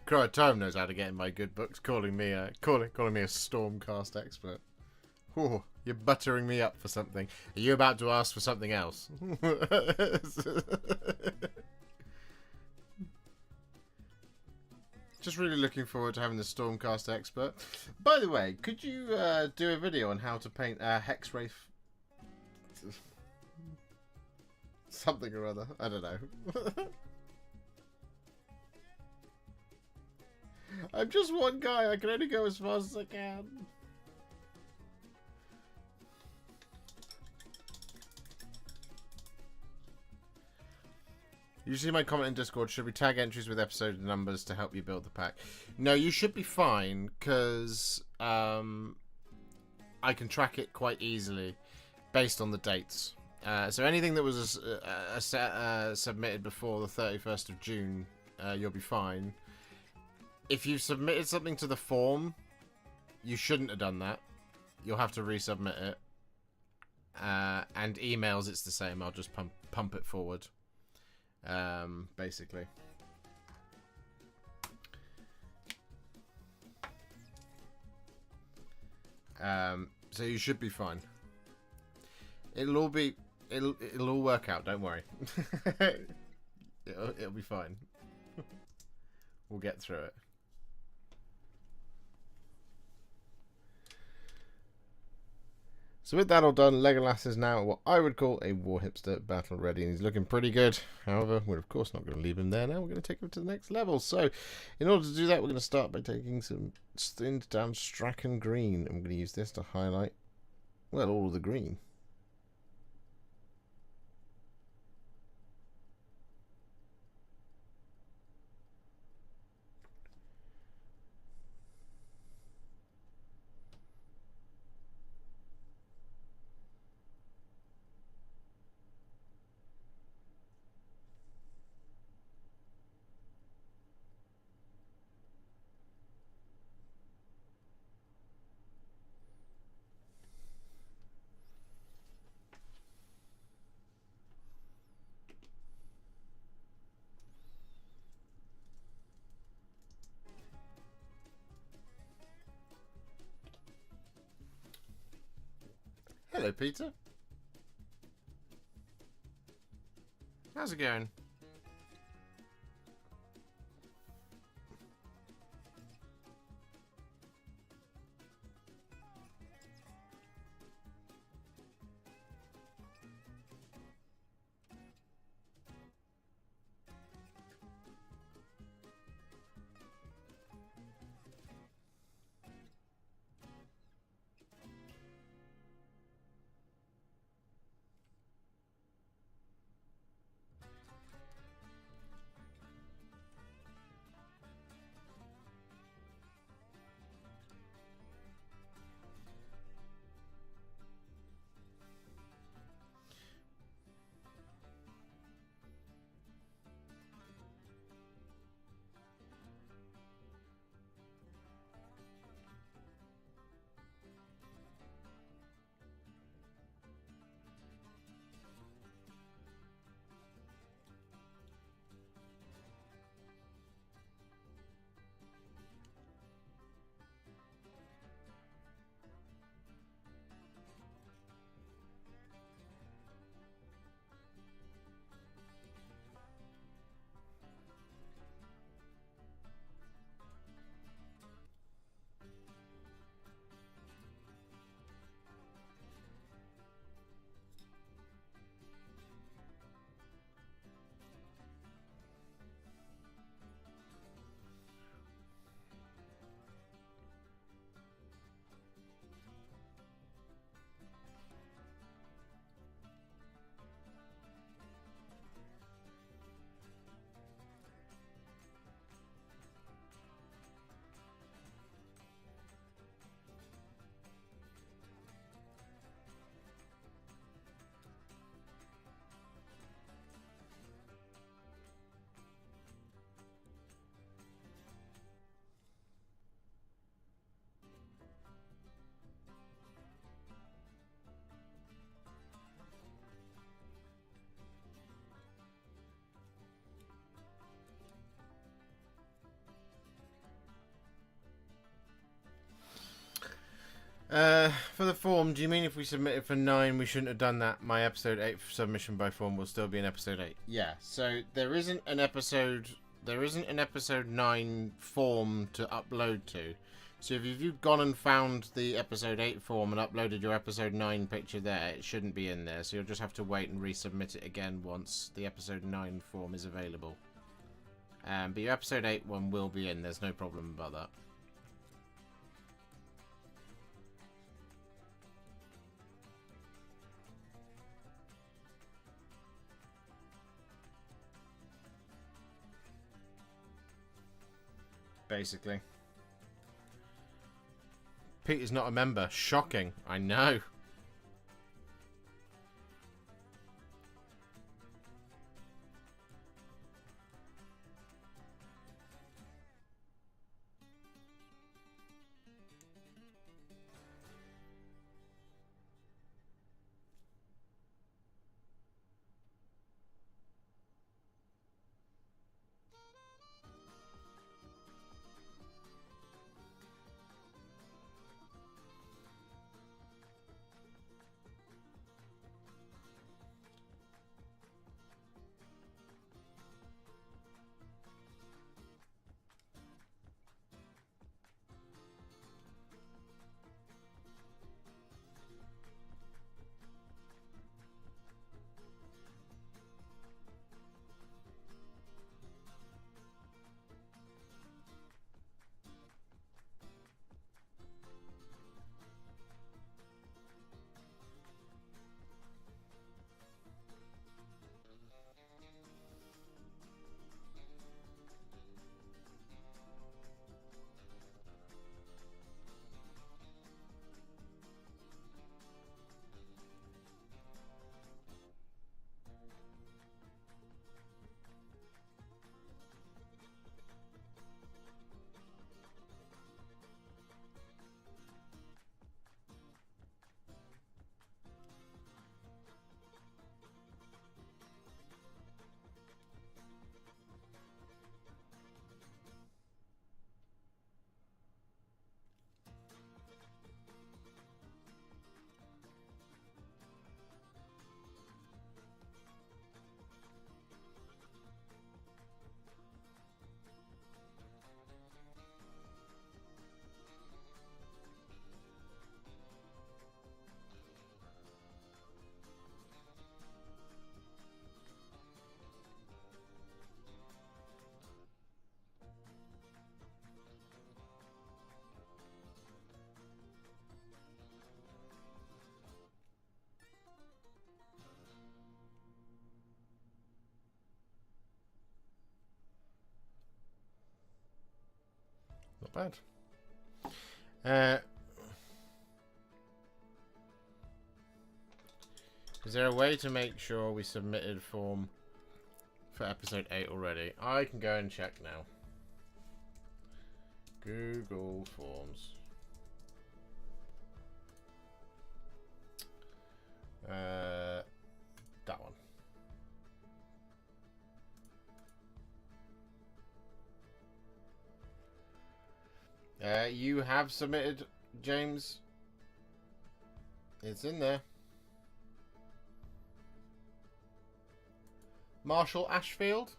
Crotome knows how to get in my good books, calling me a Stormcast expert. Oh, you're buttering me up for something. Are you about to ask for something else? Just really looking forward to having the Stormcast expert. By the way, could you do a video on how to paint a Hex Wraith? Something or other. I don't know. I'm just one guy. I can only go as fast as I can. You see my comment in Discord, should we tag entries with episode numbers to help you build the pack? No, you should be fine, because I can track it quite easily based on the dates. So anything that was submitted before the 31st of June, you'll be fine. If you've submitted something to the form, you shouldn't have done that. You'll have to resubmit it. And emails, it's the same. I'll just pump it forward. Basically. So you should be fine. It'll all work out, don't worry. it'll be fine. We'll get through it. So with that all done, Legolas is now what I would call a Warhipster battle ready, and he's looking pretty good. However, we're of course not going to leave him there now. We're going to take him to the next level. So in order to do that, we're going to start by taking some thinned down Strachan green, and we're going to use this to highlight, well, all of the green. Hello, Peter. How's it going? For the form, do you mean if we submitted for 9, we shouldn't have done that? My episode 8 submission by form will still be in episode 8. Yeah, so there isn't an episode 9 form to upload to. So if you've gone and found the episode 8 form and uploaded your episode 9 picture there, it shouldn't be in there. So you'll just have to wait and resubmit it again once the episode 9 form is available. But your episode 8 one will be in. There's no problem about that. Basically. Peter's not a member. Shocking. I know. Not bad. Is there a way to make sure we submitted form for episode 8 already? I can go and check now. Google Forms. That one. You have submitted, James. It's in there. Marshall Ashfield.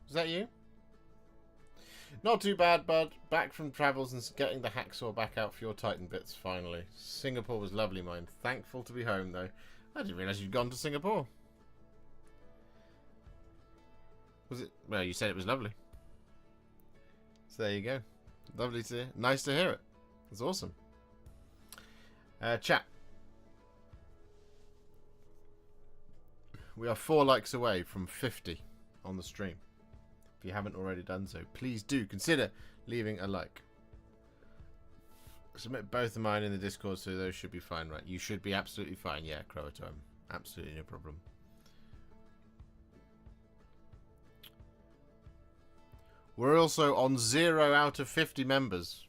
Is that you? Not too bad, bud. Back from travels and getting the hacksaw back out for your Titan bits, finally. Singapore was lovely, mine. Thankful to be home, though. I didn't realise you'd gone to Singapore. Was it? Well, you said it was lovely. So there you go. Lovely to hear. Nice to hear it. It's awesome. Chat. We are 4 likes away from 50 on the stream. If you haven't already done so, please do consider leaving a like. Submit both of mine in the Discord, so those should be fine, right? You should be absolutely fine. Yeah, Croato, absolutely no problem. We're also on 0 out of 50 members.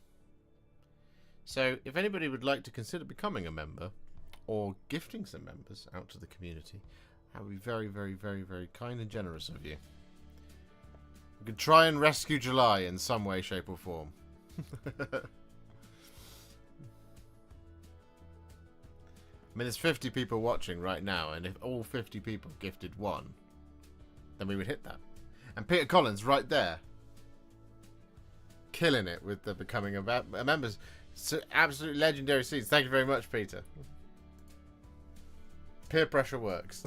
So if anybody would like to consider becoming a member or gifting some members out to the community, that would be very, very, very, very kind and generous of you. We could try and rescue July in some way, shape, or form. I mean, there's 50 people watching right now, and if all 50 people gifted one, then we would hit that. And Peter Collins right there, killing it with the becoming a member. So absolutely legendary scenes. Thank you very much, Peter. Peer pressure works.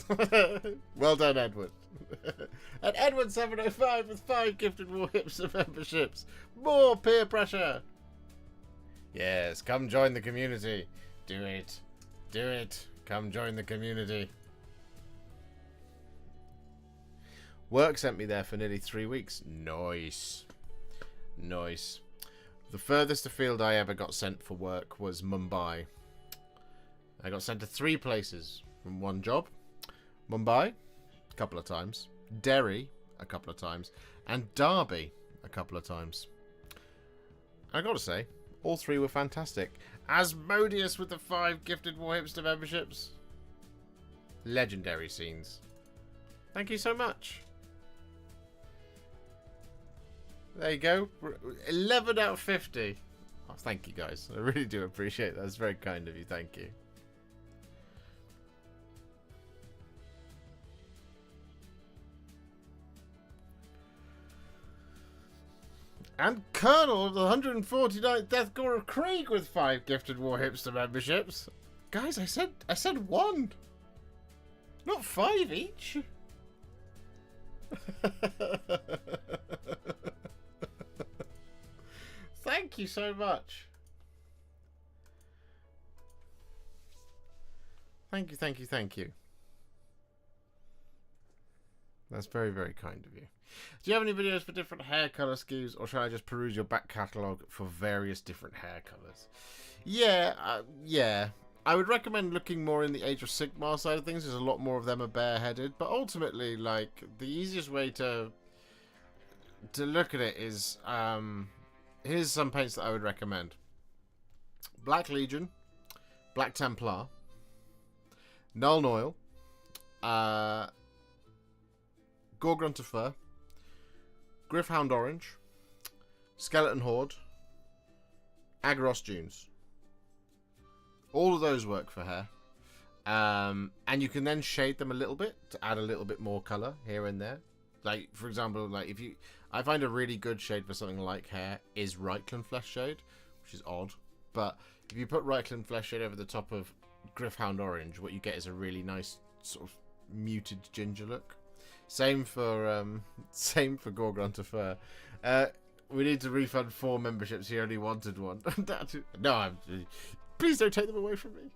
Well done, Edward. And Edward705 with 5 gifted Warhipster memberships. More peer pressure. Yes, come join the community. Do it. Do it. Come join the community. Work sent me there for nearly 3 weeks. Nice. Nice. The furthest afield I ever got sent for work was Mumbai. I got sent to 3 places from one job. Mumbai, a couple of times. Derry, a couple of times. And Derby, a couple of times. I gotta say, all 3 were fantastic. Asmodeus with the 5 gifted Warhipster memberships. Legendary scenes. Thank you so much. There you go. 11 out of 50. Oh, thank you, guys. I really do appreciate that. That's very kind of you. Thank you. And Colonel of the 149th Death Corps of Krieg with 5 gifted Warhipster memberships. Guys, I said 1. Not 5 each. Thank you so much. Thank you, thank you, thank you. That's very, very kind of you. Do you have any videos for different hair colour schemes, or shall I just peruse your back catalogue for various different hair colours? Yeah, yeah. I would recommend looking more in the Age of Sigmar side of things, because a lot more of them are bareheaded. But ultimately, like, the easiest way to look at it is, here's some paints that I would recommend. Black Legion, Black Templar, Null Noil, Gorgrunt of Fur, Gryph-hound Orange, Skeleton Horde, Agros Dunes. All of those work for hair. And you can then shade them a little bit to add a little bit more colour here and there. Like, for example, like I find a really good shade for something like hair is Reichland Flesh Shade, which is odd. But if you put Reichland Flesh Shade over the top of Gryph-hound Orange, what you get is a really nice sort of muted ginger look. Same for Gorgrunt of Fur. We need to refund 4 memberships. He only wanted 1. No, please don't take them away from me.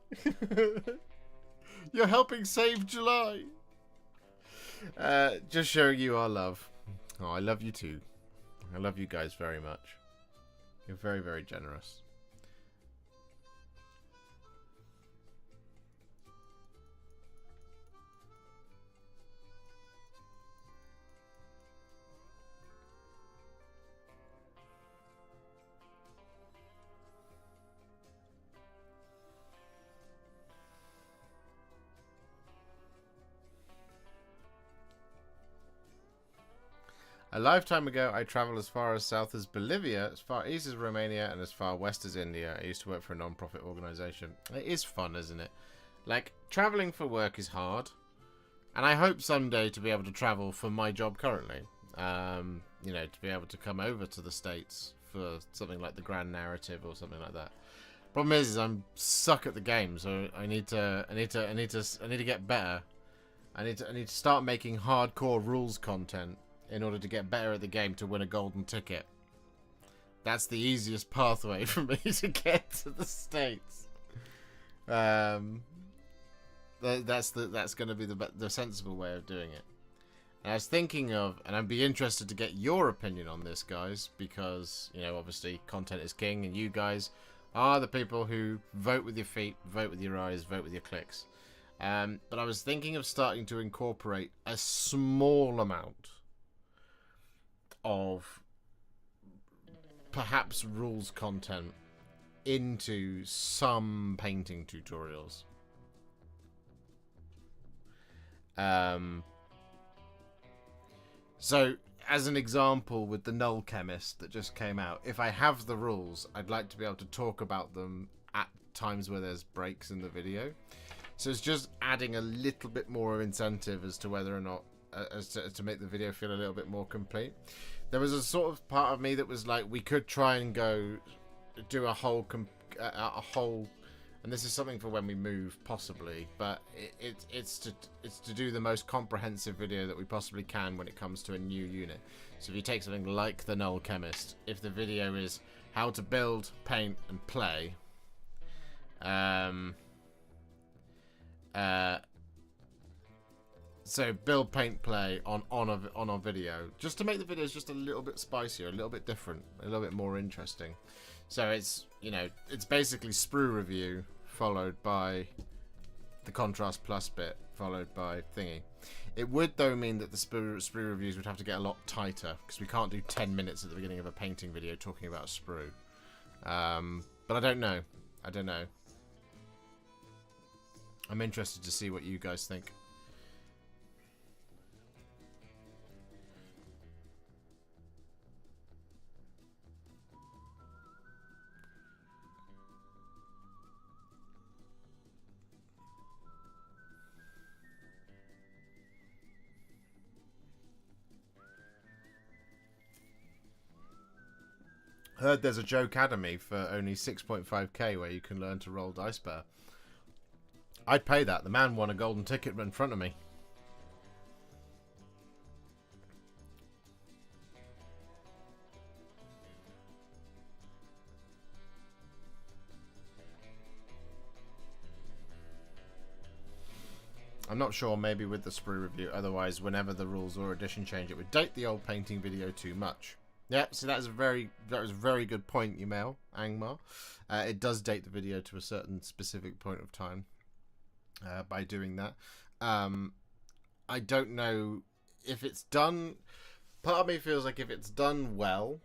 You're helping save July. Just showing you our love. Oh, I love you too. I love you guys very much. You're very, very generous. A lifetime ago, I travelled as far as south as Bolivia, as far east as Romania, and as far west as India. I used to work for a non-profit organisation. It is fun, isn't it? Like, travelling for work is hard. And I hope someday to be able to travel for my job currently. You know, to be able to come over to the States for something like the Grand Narrative or something like that. Problem is I'm suck at the game, so I need to get better. I need to start making hardcore rules content in order to get better at the game to win a golden ticket. That's the easiest pathway for me to get to the States. That's going to be the sensible way of doing it. And I was thinking of, and I'd be interested to get your opinion on this, guys, because, you know, obviously content is king, and you guys are the people who vote with your feet, vote with your eyes, vote with your clicks. But I was thinking of starting to incorporate a small amount of perhaps rules content into some painting tutorials. So as an example with the Null Chemist that just came out, if I have the rules, I'd like to be able to talk about them at times where there's breaks in the video. So it's just adding a little bit more incentive as to whether or not, to make the video feel a little bit more complete. There was a sort of part of me that was like, we could try and go do a whole, and this is something for when we move, possibly, but it's to do the most comprehensive video that we possibly can when it comes to a new unit. So if you take something like the Null Chemist, if the video is how to build, paint, and play, so build, paint, play on a video, just to make the videos just a little bit spicier, a little bit different, a little bit more interesting. So it's, you know, it's basically sprue review followed by the contrast plus bit followed by thingy. It would though mean that the sprue reviews would have to get a lot tighter, because we can't do 10 minutes at the beginning of a painting video talking about a sprue. But I don't know. I don't know. I'm interested to see what you guys think. Heard there's a Joe Academy for only 6.5k where you can learn to roll dice better. I'd pay that. The man won a golden ticket in front of me. I'm not sure, maybe with the sprue review, otherwise whenever the rules or edition change it would date the old painting video too much. Yeah, so that was a very good point, Angmar. It does date the video to a certain specific point of time by doing that. I don't know if it's done. Part of me feels like if it's done well,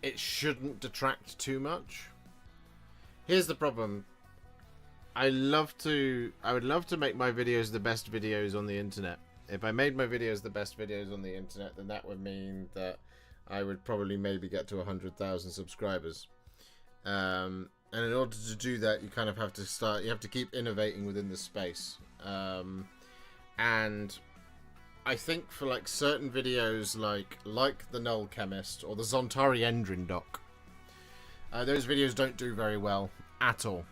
it shouldn't detract too much. Here's the problem. I would love to make my videos the best videos on the internet. If I made my videos the best videos on the internet, then that would mean that I would probably maybe get to 100,000 subscribers. And in order to do that, you kind of have to you have to keep innovating within the space. And I think for like certain videos like the Null Chemist or the Zontari Endrin doc, those videos don't do very well at all.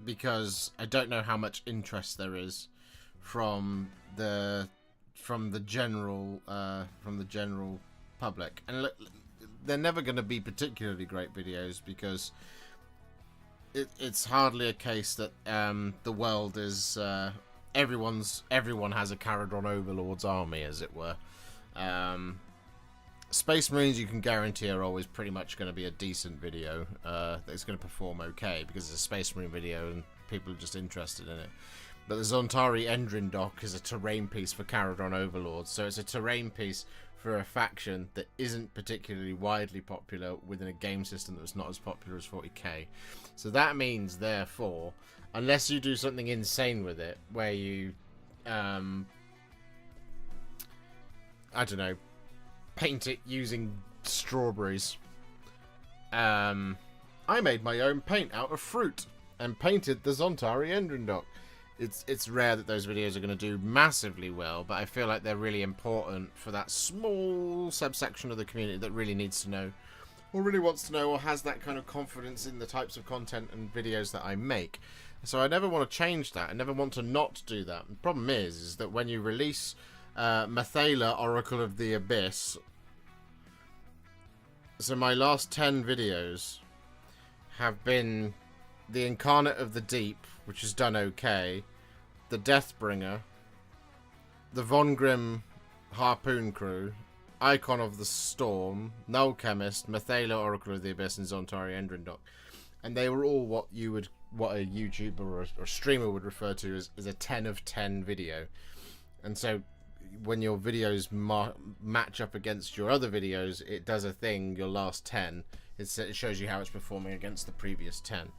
Because I don't know how much interest there is from the general public, and they're never going to be particularly great videos because it's hardly a case that the world is everyone has a Caradron Overlord's army, as it were. Space Marines, you can guarantee, are always pretty much going to be a decent video that's going to perform okay because it's a Space Marine video and people are just interested in it. But the Zontari Endrin doc is a terrain piece for Caradron Overlords, so it's a terrain piece for a faction that isn't particularly widely popular within a game system that's not as popular as 40k. So that means, therefore, unless you do something insane with it, where you, I don't know, paint it using strawberries. I made my own paint out of fruit and painted the Zontari Endrin doc. It's rare that those videos are going to do massively well, but I feel like they're really important for that small subsection of the community that really needs to know, or really wants to know, or has that kind of confidence in the types of content and videos that I make. So I never want to change that. I never want to not do that. The problem is that when you release Mathala, Oracle of the Abyss. So my last 10 videos have been the Incarnate of the Deep, which has done okay, the Deathbringer, the Von Grimm Harpoon Crew, Icon of the Storm, Null Chemist, Mathala, Oracle of the Abyss, and Zontari Endrin doc. And they were all what a YouTuber or a streamer would refer to as a 10 of 10 video. And so when your videos match up against your other videos, it does a thing, your last 10. It shows you how it's performing against the previous 10.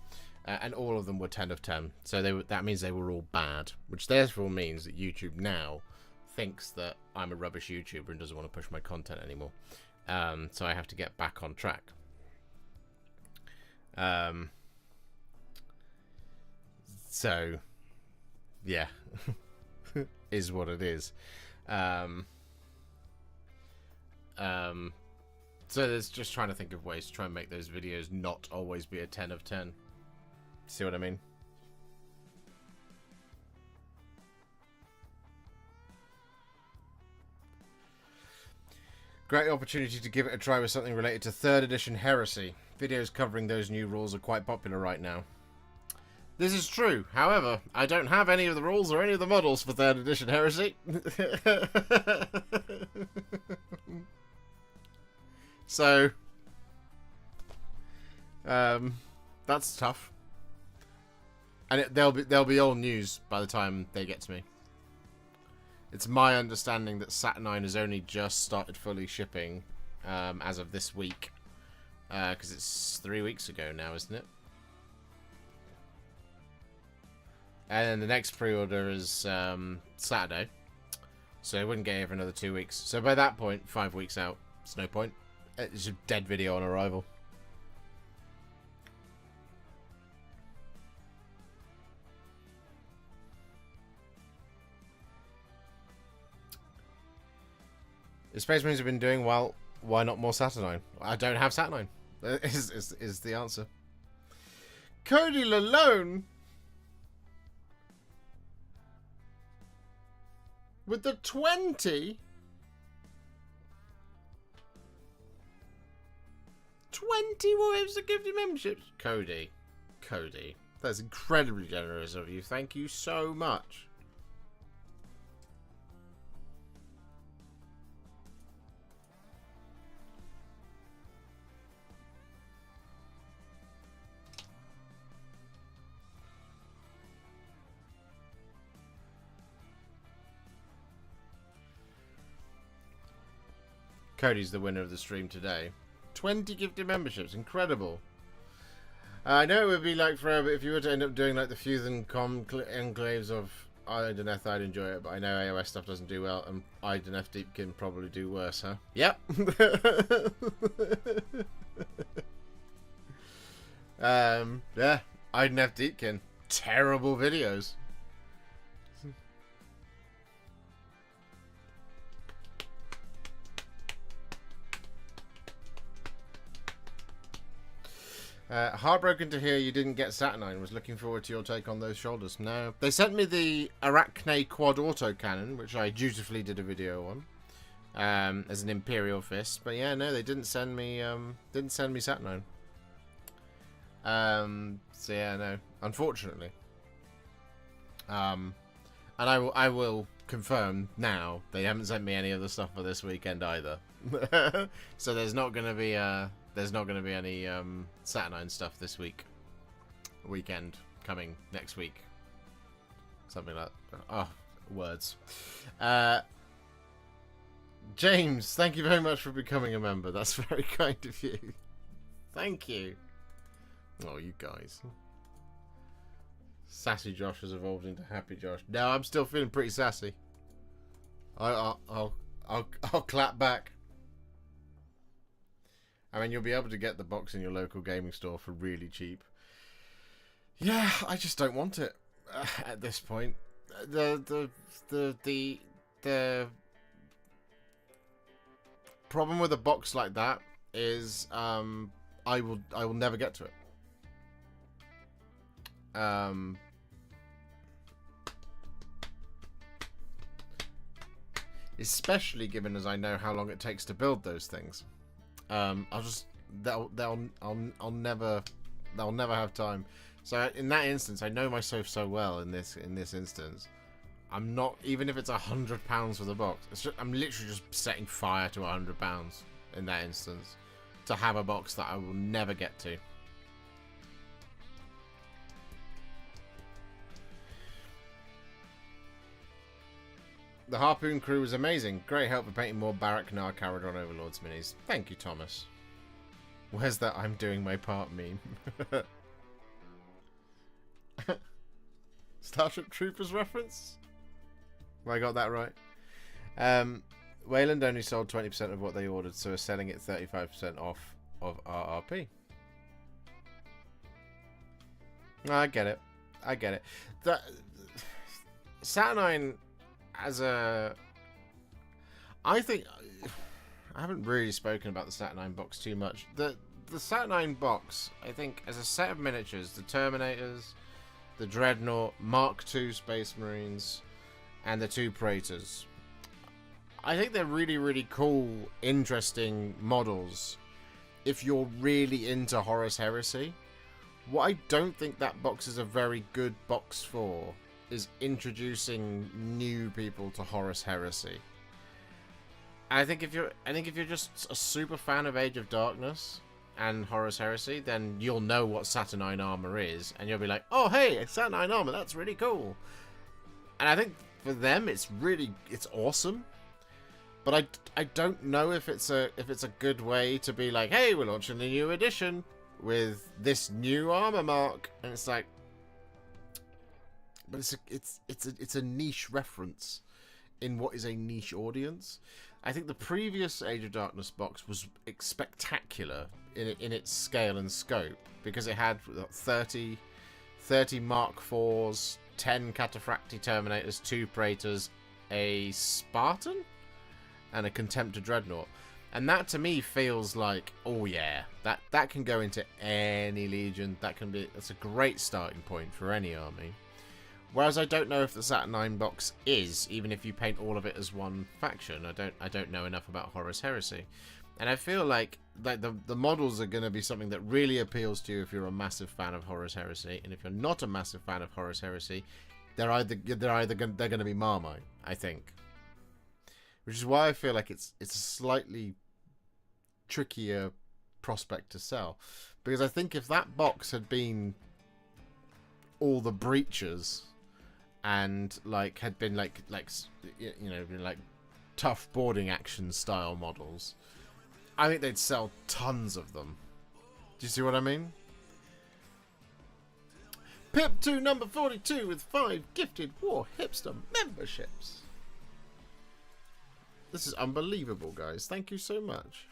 and all of them were 10 of 10. So that means they were all bad, which therefore means that YouTube now thinks that I'm a rubbish YouTuber and doesn't want to push my content anymore. So I have to get back on track. So, yeah, is what it is. So there's just trying to think of ways to try and make those videos not always be a 10 of 10. See what I mean? Great opportunity to give it a try with something related to 3rd edition Heresy. Videos covering those new rules are quite popular right now. This is true. However, I don't have any of the rules or any of the models for 3rd edition Heresy. So, that's tough. And they'll be old news by the time they get to me. It's my understanding that Saturnine has only just started fully shipping as of this week. Because it's 3 weeks ago now, isn't it? And then the next pre-order is Saturday. So it wouldn't get here for another 2 weeks. So by that point, 5 weeks out, it's no point. It's a dead video on arrival. The Space Marines have been doing well. Why not more Saturnine? I don't have Saturnine. Is the answer. Cody Lalone with the 20. 20 Warhipster gifted memberships. Cody, that's incredibly generous of you. Thank you so much. Cody's the winner of the stream today. 20 gifted memberships, incredible. I know it would be like forever if you were to end up doing like the Fusion enclaves of Ideneth. I'd enjoy it, but I know AOS stuff doesn't do well, and Ideneth Deep can probably do worse, huh? Yep. Yeah, Ideneth Deepkin, terrible videos. Heartbroken to hear you didn't get Saturnine. Was looking forward to your take on those shoulders. No, they sent me the Arachne Quad Autocannon, which I dutifully did a video on, as an Imperial Fist. But yeah, no, they didn't send me Saturnine. So yeah, no, unfortunately. And I will confirm now they haven't sent me any other stuff for this weekend either. So there's not going to be any Saturnine stuff this weekend coming next week. Something like that. Oh, words. James, thank you very much for becoming a member. That's very kind of you. Thank you. Oh, you guys. Sassy Josh has evolved into Happy Josh. No, I'm still feeling pretty sassy. I'll clap back. I mean, you'll be able to get the box in your local gaming store for really cheap. Yeah, I just don't want it at this point. The problem with a box like that is I will never get to it. Especially given as I know how long it takes to build those things. They'll never have time. So in that instance, I know myself so well. In this instance, I'm not, even if it's £100 for the box. I'm literally just setting fire to £100 in that instance to have a box that I will never get to. The Harpoon crew was amazing. Great help for painting more Barak Nar Caradron Overlords minis. Thank you, Thomas. Where's that I'm doing my part meme? Starship Troopers reference? Well, I got that right. Wayland only sold 20% of what they ordered, so is selling it 35% off of RRP. I get it. I get it. The Saturnine as a... I think... I haven't really spoken about the Saturnine box too much. The Saturnine box, I think, as a set of miniatures, the Terminators, the Dreadnought, Mark II Space Marines, and the 2 Praetors. I think they're really, really cool, interesting models if you're really into Horus Heresy. What I don't think that box is a very good box for is introducing new people to Horus Heresy. And I think if you're just a super fan of Age of Darkness and Horus Heresy, then you'll know what Saturnine armor is, and you'll be like, "Oh, hey, Saturnine armor, that's really cool." And I think for them, it's awesome. But I don't know if it's a good way to be like, "Hey, we're launching a new edition with this new armor mark," and it's like, but it's a niche reference in what is a niche audience. I think the previous Age of Darkness box was spectacular in its scale and scope, because it had 30 Mark IVs, 10 Cataphracti Terminators, 2 Praetors, a Spartan, and a Contemptor Dreadnought. And that to me feels like, oh yeah, that can go into any legion. That's a great starting point for any army. Whereas I don't know if the Saturnine box is, even if you paint all of it as one faction. I don't know enough about Horus Heresy. And I feel like the models are going to be something that really appeals to you if you're a massive fan of Horus Heresy, and if you're not a massive fan of Horus Heresy, they're going to be Marmite, I think. Which is why I feel like it's a slightly trickier prospect to sell, because I think if that box had been all the breaches and had been like tough boarding action style models, I think they'd sell tons of them. Do you see what I mean? Pip to number 42 with 5 gifted Warhipster memberships. This is unbelievable, guys. Thank you so much.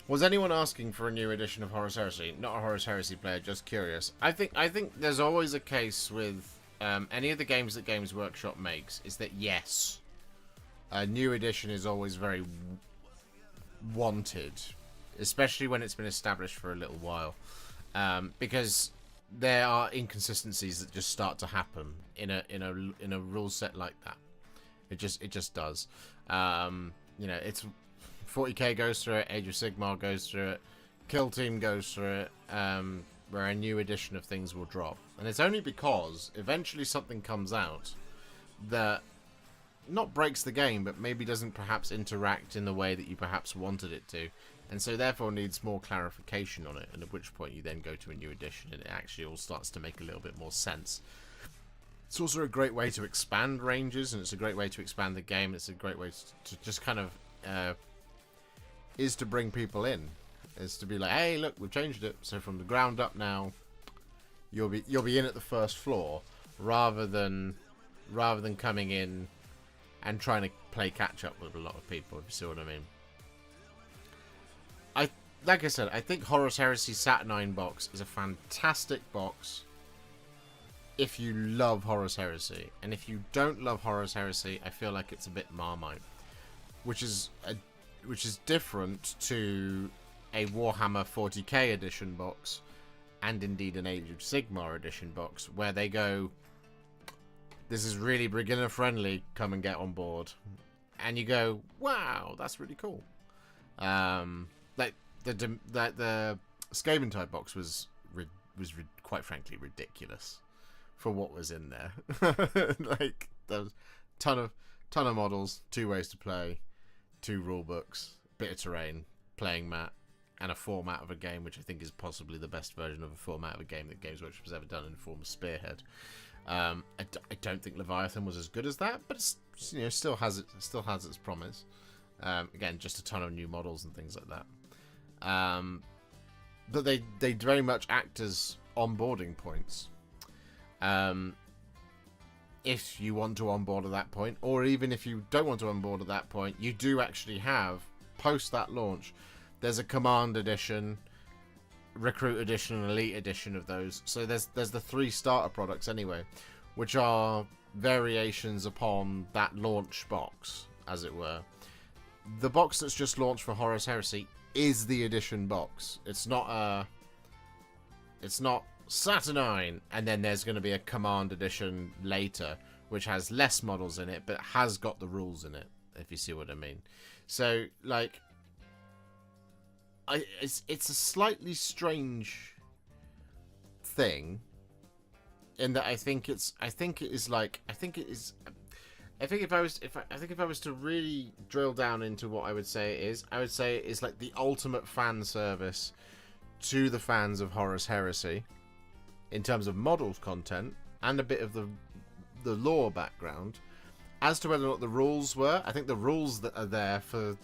Was anyone asking for a new edition of Horus Heresy? Not a Horus Heresy player, just curious. I think there's always a case with any of the games that Games Workshop makes, is that yes, a new edition is always very wanted, especially when it's been established for a little while, because there are inconsistencies that just start to happen in a rule set like that. It just does. It's 40k goes through it, Age of Sigmar goes through it, Kill Team goes through it, where a new edition of things will drop. And it's only because eventually something comes out that not breaks the game, but maybe doesn't perhaps interact in the way that you perhaps wanted it to, and so therefore needs more clarification on it, and at which point you then go to a new edition and it actually all starts to make a little bit more sense. It's also a great way to expand ranges, and it's a great way to expand the game. It's a great way to just kind of is to bring people in, is to be like, hey, look, we've changed it, so from the ground up now, you'll be in at the first floor, rather than coming in and trying to play catch up with a lot of people, if you see what I mean. Like I said, I think Horus Heresy Saturnine box is a fantastic box if you love Horus Heresy, and if you don't love Horus Heresy, I feel like it's a bit Marmite, which is different to a Warhammer 40k edition box, and indeed an Age of Sigmar edition box, where they go, this is really beginner friendly, come and get on board, and you go, wow, that's really cool. Like the Skaven type box was quite frankly ridiculous for what was in there. Like there was ton of models, 2 ways to play, 2 rule books, bit of terrain, playing mat, and a format of a game, which I think is possibly the best version of a format of a game that Games Workshop has ever done in the form of Spearhead. I don't think Leviathan was as good as that, but it's, you know, still has its promise. Again, just a ton of new models and things like that. But they very much act as onboarding points. If you want to onboard at that point, or even if you don't want to onboard at that point, you do actually have, post that launch, there's a Command Edition, Recruit Edition, and Elite Edition of those. So there's the 3 starter products anyway, which are variations upon that launch box, as it were. The box that's just launched for Horus Heresy is the edition box. It's not Saturnine, and then there's going to be a Command Edition later, which has less models in it, but has got the rules in it, if you see what I mean. So, like, it's a slightly strange thing, in that I think if I was to really drill down into what I would say it is, I would say it is like the ultimate fan service to the fans of Horus Heresy, in terms of models content and a bit of the lore background. As to whether or not the rules were, I think the rules are there for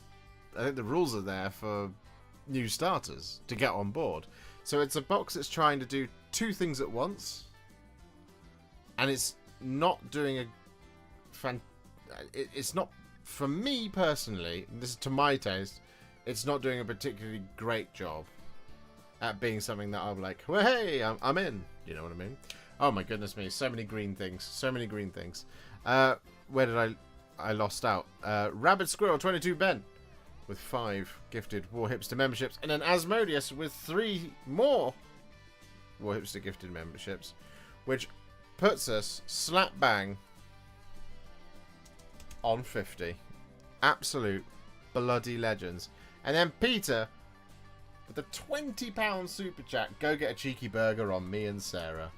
new starters to get on board. So it's a box that's trying to do 2 things at once, and it's not doing it's not, for me personally, this is to my taste, it's not doing a particularly great job at being something that I'm like, well, hey, I'm in. You know what I mean? Oh my goodness me, so many green things. So many green things. Where did I lost out? Rabbit Squirrel 22 Ben with 5 gifted Warhipster memberships, and then Asmodeus with 3 more Warhipster gifted memberships, which puts us slap bang on 50. Absolute bloody legends. And then Peter with a £20 super chat. Go get a cheeky burger on me and Sarah.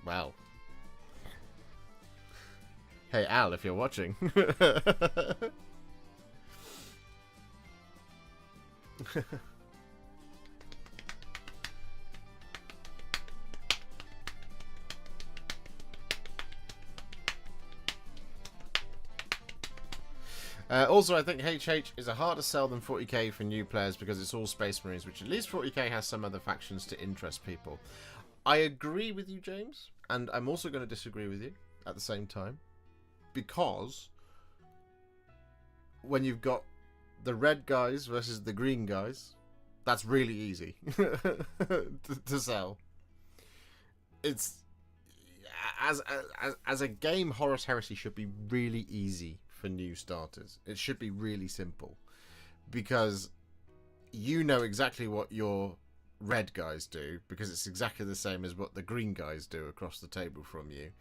Well. Hey Al, if you're watching. Also, I think HH is a harder sell than 40k for new players because it's all Space Marines, which at least 40k has some other factions to interest people. I agree with you, James, and I'm also going to disagree with you at the same time, because when you've got the red guys versus the green guys, that's really easy to sell. It's as a game, Horus Heresy should be really easy for new starters. It should be really simple, because you know exactly what your red guys do, because it's exactly the same as what the green guys do across the table from you.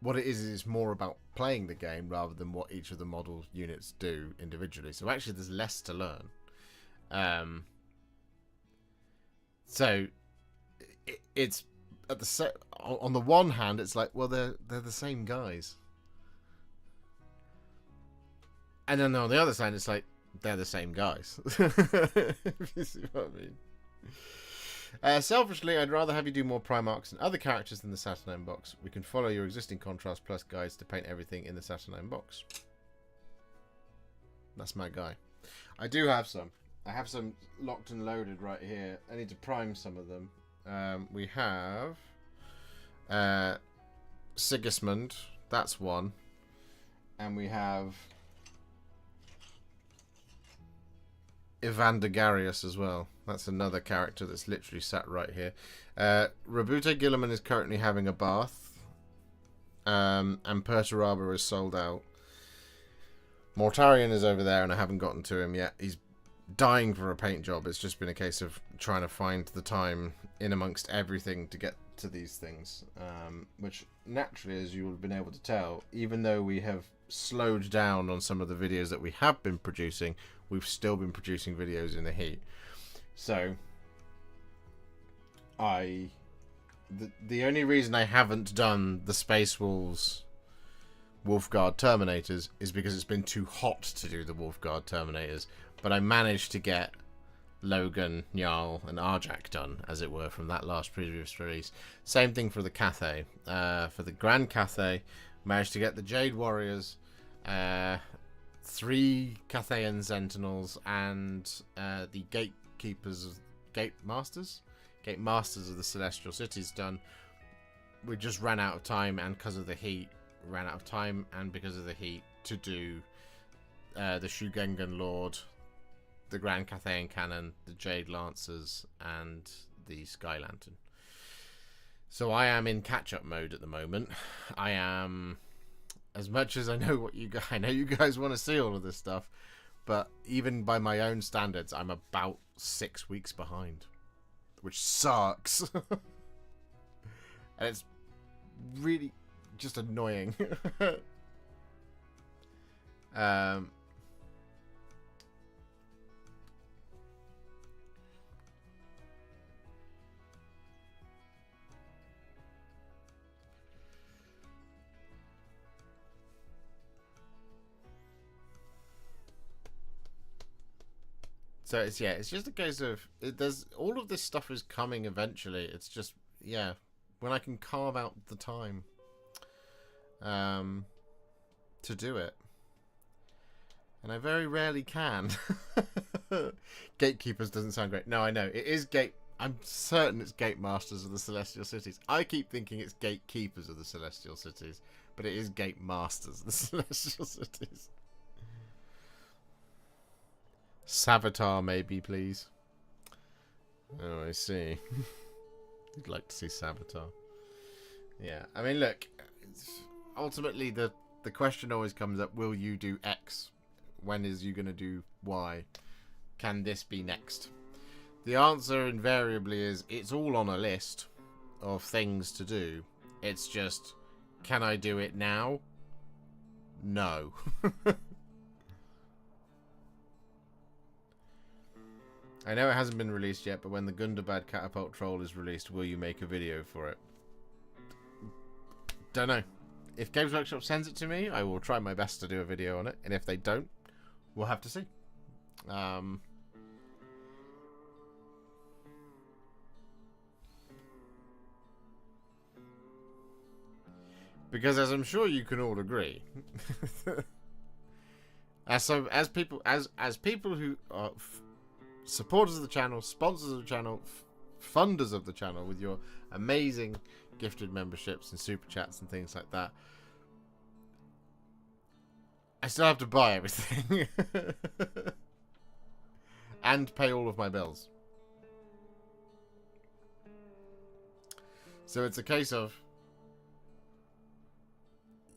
What it is it's more about playing the game rather than what each of the model units do individually. So actually there's less to learn. So it's at the on the one hand, it's like, well, they're the same guys, and then on the other side, it's like they're the same guys. If you see what I mean. Selfishly, I'd rather have you do more Primarchs and other characters than the Saturnine box. We can follow your existing Contrast Plus guides to paint everything in the Saturnine box. That's my guy. I do have some. I have some locked and loaded right here. I need to prime some of them. We have Sigismund. That's one. And we have Evander Garius as well. That's another character that's literally sat right here. Rabute Gilliman is currently having a bath. And Perturaba is sold out. Mortarion is over there, and I haven't gotten to him yet. He's dying for a paint job. It's just been a case of trying to find the time in amongst everything to get to these things. Which, naturally, as you will have been able to tell, even though we have slowed down on some of the videos that we have been producing, we've still been producing videos in the heat. So, the only reason I haven't done the Space Wolves Wolfguard Terminators is because it's been too hot to do the Wolfguard Terminators. But I managed to get Logan, Jarl, and Arjak done, as it were, from that last previous release. Same thing for the Cathay. For the Grand Cathay, managed to get the Jade Warriors, 3 Cathayan Sentinels, and the Gatekeepers, Gate Masters of the Celestial Cities done. We just ran out of time, and because of the heat, to do the Shugengan Lord, the Grand Cathayan Cannon, the Jade Lancers, and the Sky Lantern. So I am in catch-up mode at the moment. I am, as much as I know you guys want to see all of this stuff, but even by my own standards, I'm about 6 weeks behind, which sucks. And it's really just annoying. So it's just a case of there's all of this stuff is coming eventually. It's just when I can carve out the time to do it, and I very rarely can. Gatekeepers doesn't sound great. No, I know it is I'm certain it's Gate Masters of the Celestial Cities. I keep thinking it's Gatekeepers of the Celestial Cities, but it is Gate Masters of the Celestial Cities. Savitar, maybe, please. Oh, I see. You'd like to see Savitar. Yeah, I mean, look. Ultimately, the question always comes up: will you do X? When is you going to do Y? Can this be next? The answer invariably is it's all on a list of things to do. It's just, can I do it now? No. I know it hasn't been released yet, but when the Gundabad Catapult Troll is released, will you make a video for it? Don't know. If Games Workshop sends it to me, I will try my best to do a video on it, and if they don't, we'll have to see. Because as I'm sure you can all agree, as people who are supporters of the channel, sponsors of the channel, funders of the channel with your amazing gifted memberships and super chats and things like that, I still have to buy everything and pay all of my bills. So it's a case of,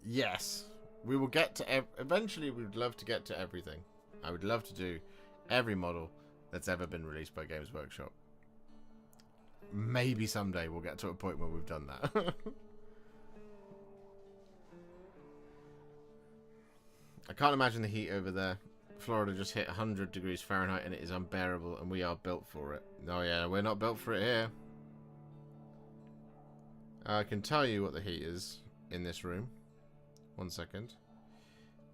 yes, we will get to eventually. We would love to get to everything. I would love to do every model that's ever been released by Games Workshop. Maybe someday we'll get to a point where we've done that. I can't imagine the heat over there. Florida just hit 100 degrees Fahrenheit and it is unbearable, and we are built for it. Oh yeah, we're not built for it here. I can tell you what the heat is in this room. 1 second.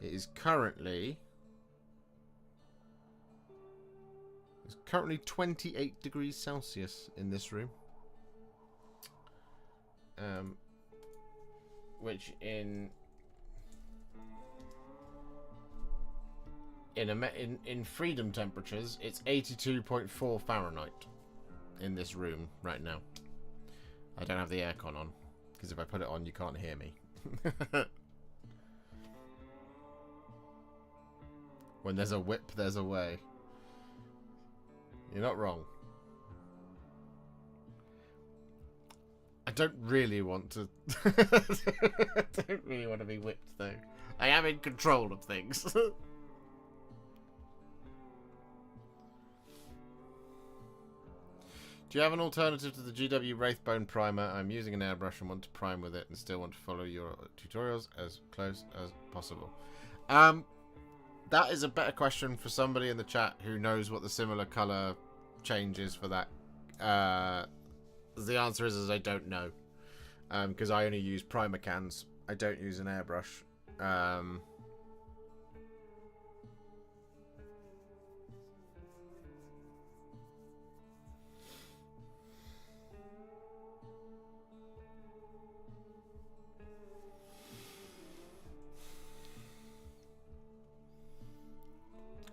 It is currently 28 degrees Celsius in this room. Which in freedom temperatures, it's 82.4 Fahrenheit in this room right now. I don't have the aircon on, because if I put it on, you can't hear me. When there's a whip, there's a way. You're not wrong. I don't really want to... I don't really want to be whipped, though. I am in control of things. Do you have an alternative to the GW Wraithbone primer? I'm using an airbrush and want to prime with it and still want to follow your tutorials as close as possible. That is a better question for somebody in the chat who knows what the similar colour change is for that. The answer is I don't know. Because I only use primer cans. I don't use an airbrush. Um,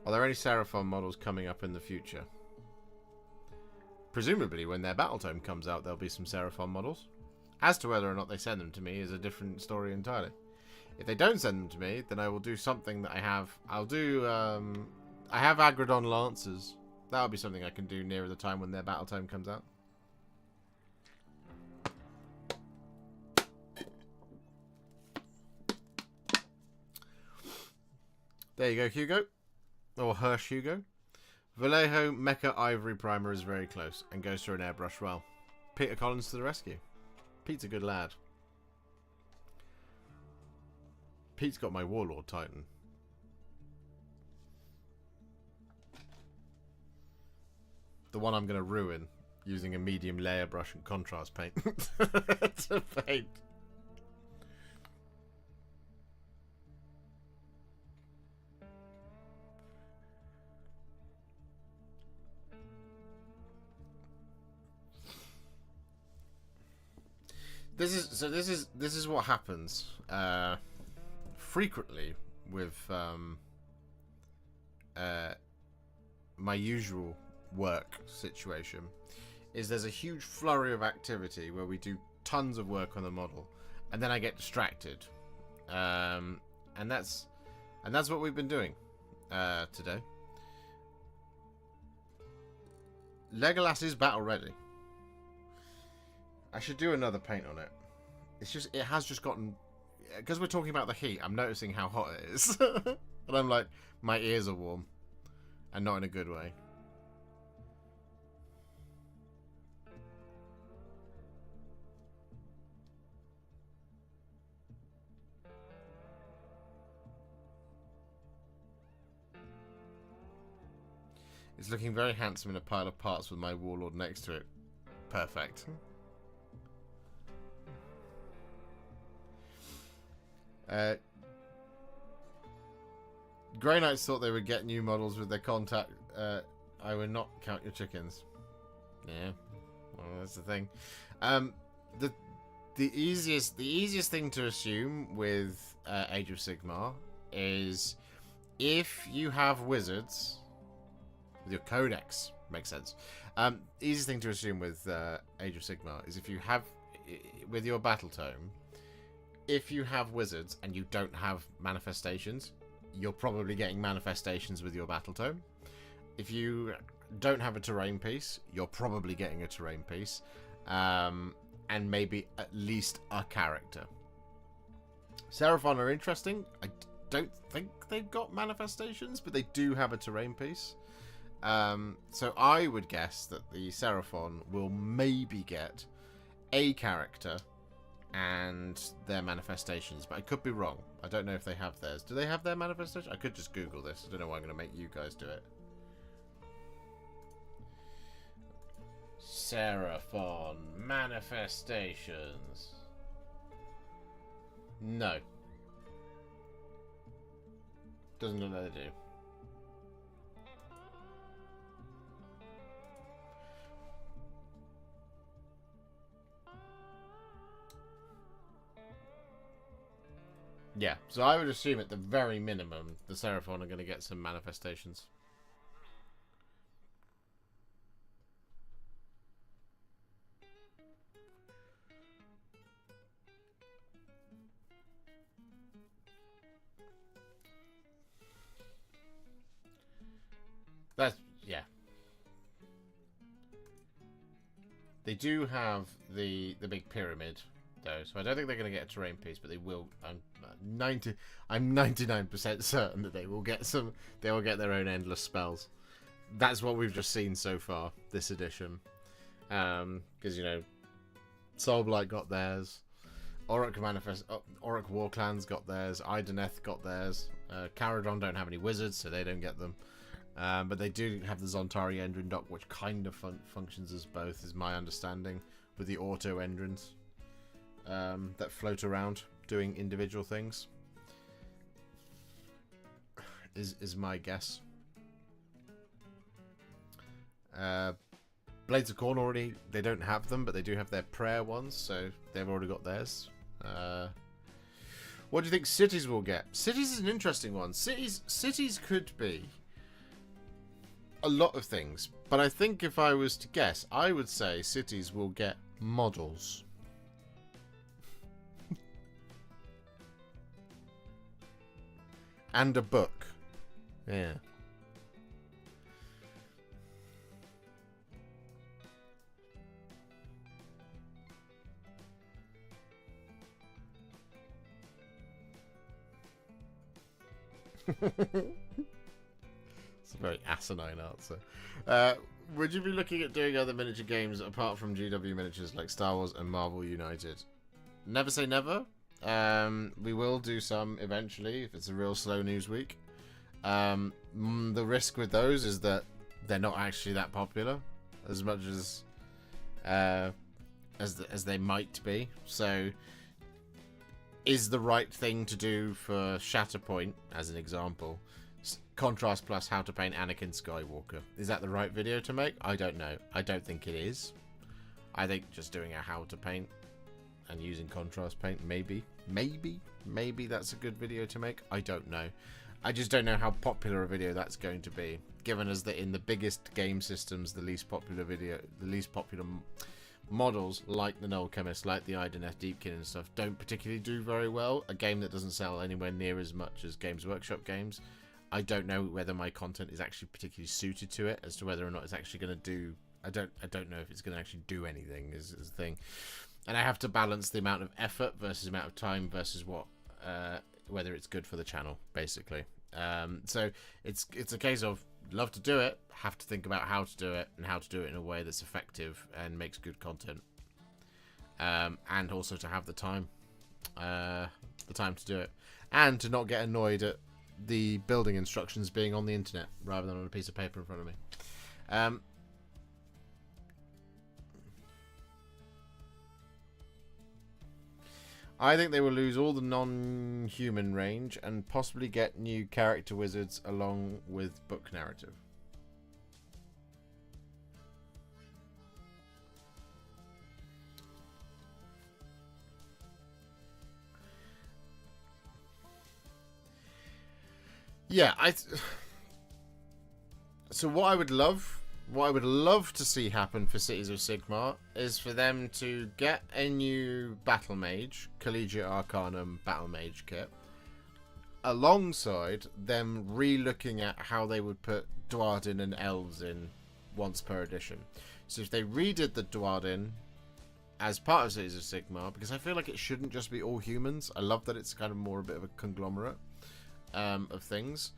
are there any Seraphon models coming up in the future? Presumably, when their battle tome comes out, there'll be some Seraphon models. As to whether or not they send them to me is a different story entirely. If they don't send them to me, then I will do something that I have. I'll do. I have Agrodon Lancers. That'll be something I can do nearer the time when their battle tome comes out. There you go, Hugo. Or Hirsch Hugo. Vallejo Mecha Ivory Primer is very close and goes through an airbrush well. Peter Collins to the rescue. Pete's a good lad. Pete's got my Warlord Titan. The one I'm going to ruin using a medium layer brush and contrast paint to paint. This is what happens frequently with my usual work situation. Is there's a huge flurry of activity where we do tons of work on the model, and then I get distracted, and that's what we've been doing today. Legolas is battle ready. I should do another paint on it. It has just gotten, because we're talking about the heat, I'm noticing how hot it is. And I'm like, my ears are warm. And not in a good way. It's looking very handsome in a pile of parts with my Warlord next to it. Perfect. Grey Knights thought they would get new models with their contact. I would not count your chickens. Yeah, well, that's the thing. The easiest thing to assume with Age of Sigmar is if you have wizards with your codex, makes sense. Easiest thing to assume with Age of Sigmar is if you have with your battle tome. If you have wizards and you don't have manifestations, you're probably getting manifestations with your battle tome. If you don't have a terrain piece, you're probably getting a terrain piece. And maybe at least a character. Seraphon are interesting. I don't think they've got manifestations, but they do have a terrain piece. So I would guess that the Seraphon will maybe get a character and their manifestations, but I could be wrong. I don't know if they have theirs. Do they have their manifestation? I could just Google this. I don't know why I'm going to make you guys do it. Seraphon manifestations. No. Doesn't look like they do. Yeah, so I would assume at the very minimum the Seraphon are going to get some manifestations. Yeah. They do have the big pyramid though, so I don't think they're going to get a terrain piece, but they will. I'm 99% certain that they will get some. They will get their own endless spells. That's what we've just seen so far this edition, because you know, Soulblight got theirs, Auric Warclans got theirs, Ideneth got theirs. Caradon don't have any wizards, so they don't get them. But they do have the Zontari Endrin dock, which kind of functions as both, is my understanding, with the auto Endrins that float around doing individual things. is my guess. Blades of Corn already, they don't have them, but they do have their prayer ones, so they've already got theirs. What do you think Cities will get? Cities is an interesting one. Cities could be a lot of things, but I think if I was to guess, I would say Cities will get models. And a book. Yeah. It's a very asinine answer. Would you be looking at doing other miniature games apart from GW miniatures like Star Wars and Marvel United? Never say never. We will do some eventually if it's a real slow news week. The risk with those is that they're not actually that popular as much as they might be. So, is the right thing to do for Shatterpoint, as an example, Contrast plus how to paint Anakin Skywalker? Is that the right video to make? I don't know. I don't think it is. I think just doing a how to paint and using contrast paint, maybe that's a good video to make. I don't know. I just don't know how popular a video that's going to be, given as that in the biggest game systems, the least popular models, like the Null Chemist, like the Ideneth Deepkin and stuff, don't particularly do very well. A game that doesn't sell anywhere near as much as Games Workshop games. I don't know whether my content is actually particularly suited to it, as to whether or not it's actually going to do. I don't know if it's going to actually do anything is the thing. And I have to balance the amount of effort versus the amount of time versus whether it's good for the channel, basically. So it's a case of love to do it, have to think about how to do it and how to do it in a way that's effective and makes good content, and also to have the time to do it, and to not get annoyed at the building instructions being on the internet rather than on a piece of paper in front of me. I think they will lose all the non-human range and possibly get new character wizards along with book narrative. Yeah, so what I would love to see happen for Cities of Sigmar is for them to get a new Battle Mage, Collegiate Arcanum Battle Mage kit, alongside them re-looking at how they would put Dwarden and Elves in once per edition. So if they redid the Dwarden as part of Cities of Sigmar, because I feel like it shouldn't just be all humans. I love that it's kind of more a bit of a conglomerate of things.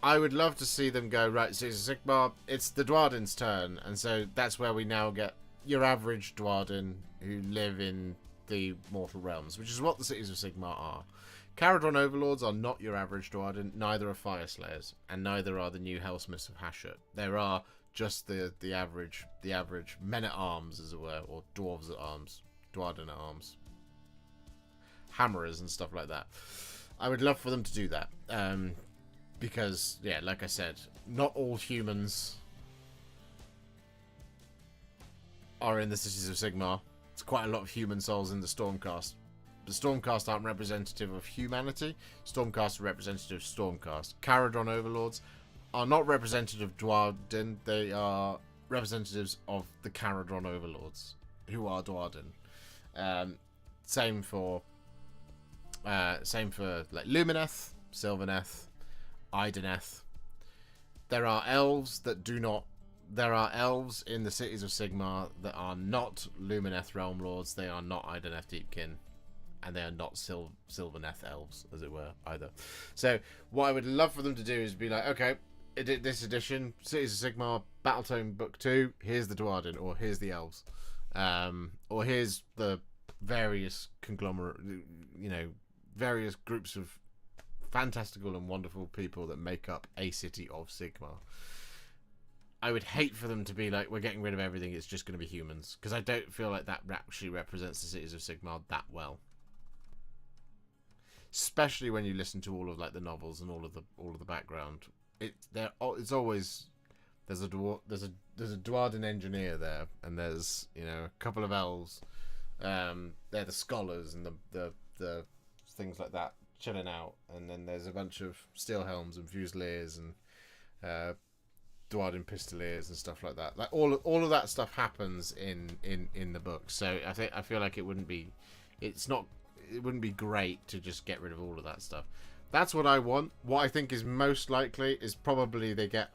I would love to see them go, right, Cities of Sigmar, it's the Dwarden's turn, and so that's where we now get your average Dwarden who live in the mortal realms, which is what the Cities of Sigmar are. Caradron Overlords are not your average Dwarden, neither are Fyreslayers, and neither are the new Hellsmiths of Hashut. There are just the average men-at-arms, as it were, or Dwarves at arms, Dwarden at arms, Hammerers and stuff like that. I would love for them to do that. Because, yeah, like I said, not all humans are in the Cities of Sigmar. It's quite a lot of human souls in the Stormcast. The Stormcast aren't representative of humanity. Stormcast are representative of Stormcast. Caradron Overlords are not representative of Dwarden. They are representatives of the Caradron Overlords, who are Dwarden. Same for like Lumineth, Sylvaneth, Ideneth. There are elves that do not. There are elves in the Cities of Sigmar that are not Lumineth Realm Lords. They are not Ideneth Deepkin, and they are not Sylvaneth elves, as it were, either. So what I would love for them to do is be like, okay, this edition, Cities of Sigmar, Battletome Book 2. Here's the Dwarden, or here's the elves, or here's the various conglomerate, various groups of fantastical and wonderful people that make up a City of Sigmar. I would hate for them to be like, we're getting rid of everything, it's just going to be humans, because I don't feel like that actually represents the Cities of Sigmar that well. especially when you listen to all of like the novels and all of the background. It's always there's a Dwarden engineer there, and there's a couple of elves. They're the scholars and the things like that chilling out, and then there's a bunch of steel helms and fusiliers and Dwarden pistoliers and stuff like that. Like all of that stuff happens in the book. So I feel like it wouldn't be great to just get rid of all of that stuff. That's what I want. What I think is most likely is probably they get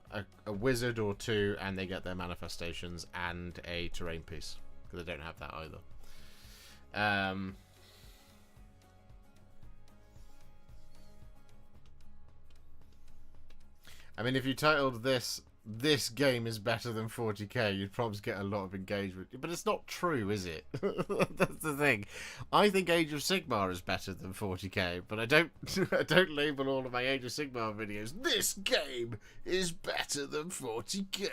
a wizard or two, and they get their manifestations and a terrain piece, because they don't have that either. I mean, if you titled this game is better than 40k, you'd probably get a lot of engagement. But it's not true, is it? That's the thing. I think Age of Sigmar is better than 40k, but I don't label all of my Age of Sigmar videos, this game is better than 40k.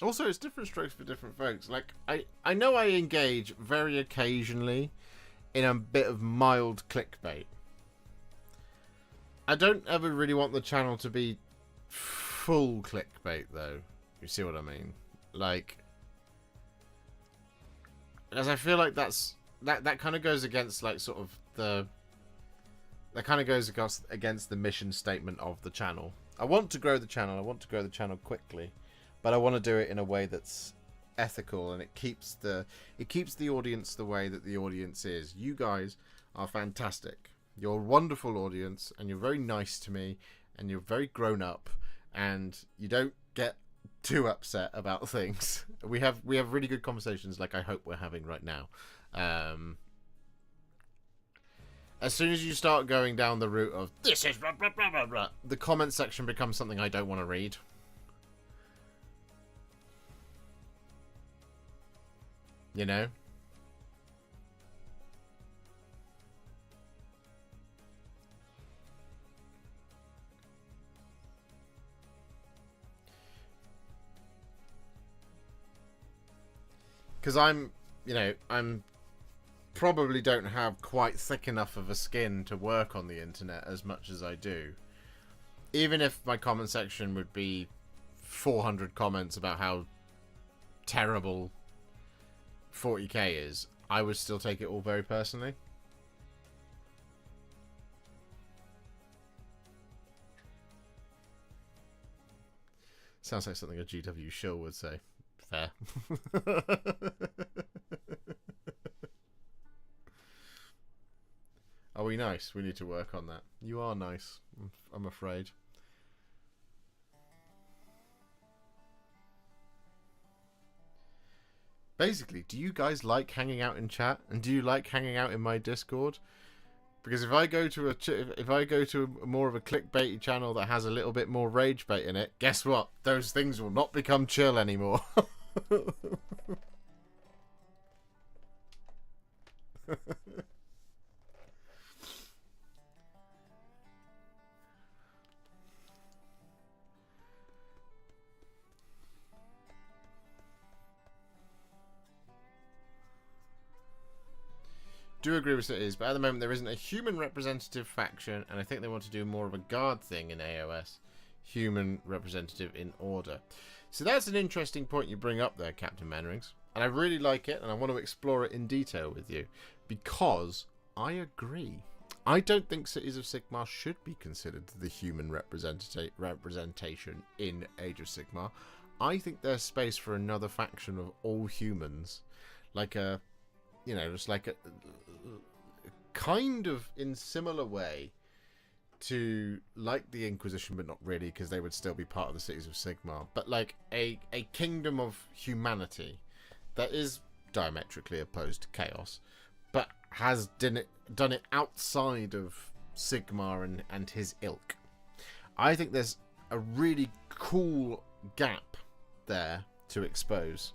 Also, it's different strokes for different folks. Like, I know I engage very occasionally in a bit of mild clickbait. I don't ever really want the channel to be full clickbait, though. You see what I mean? Like, as I feel like that kind of goes against, like, sort of that kind of goes against the mission statement of the channel. I want to grow the channel. I want to grow the channel quickly. But I want to do it in a way that's ethical, and it keeps the audience the way that the audience is. You guys are fantastic. You're a wonderful audience, and you're very nice to me, and you're very grown up, and you don't get too upset about things. We have really good conversations, like I hope we're having right now. As soon as you start going down the route of this is blah, blah, blah, blah, blah, the comment section becomes something I don't want to read. You know? Because I'm probably don't have quite thick enough of a skin to work on the internet as much as I do. Even if my comment section would be 400 comments about how terrible 40k is, I would still take it all very personally. Sounds like something a GW shill would say. Fair. Are we nice? We need to work on that. You are nice, I'm afraid. Basically, do you guys like hanging out in chat, and do you like hanging out in my Discord? Because if I go to more of a clickbaity channel that has a little bit more rage bait in it, guess what? Those things will not become chill anymore. Do agree with cities, but at the moment there isn't a human representative faction, and I think they want to do more of a guard thing in AOS. Human representative in order. So that's an interesting point you bring up there, Captain Manrings, and I really like it, and I want to explore it in detail with you, because I agree. I don't think Cities of Sigmar should be considered the human representation in Age of Sigmar. I think there's space for another faction of all humans, like a just like a kind of in similar way to like the Inquisition, but not really, because they would still be part of the Cities of Sigmar, but like a kingdom of humanity that is diametrically opposed to chaos, but has done it outside of Sigmar and his ilk. I think there's a really cool gap there to expose.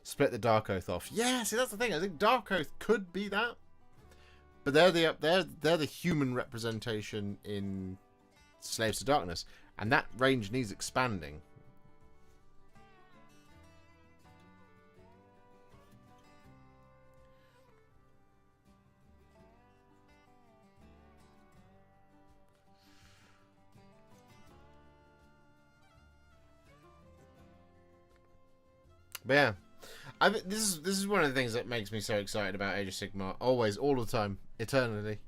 Split the Dark Oath off. Yeah, see, that's the thing. I think Dark Oath could be that. But they're the human representation in Slaves to Darkness, and that range needs expanding. But yeah, this is one of the things that makes me so excited about Age of Sigmar. Always, all the time, eternally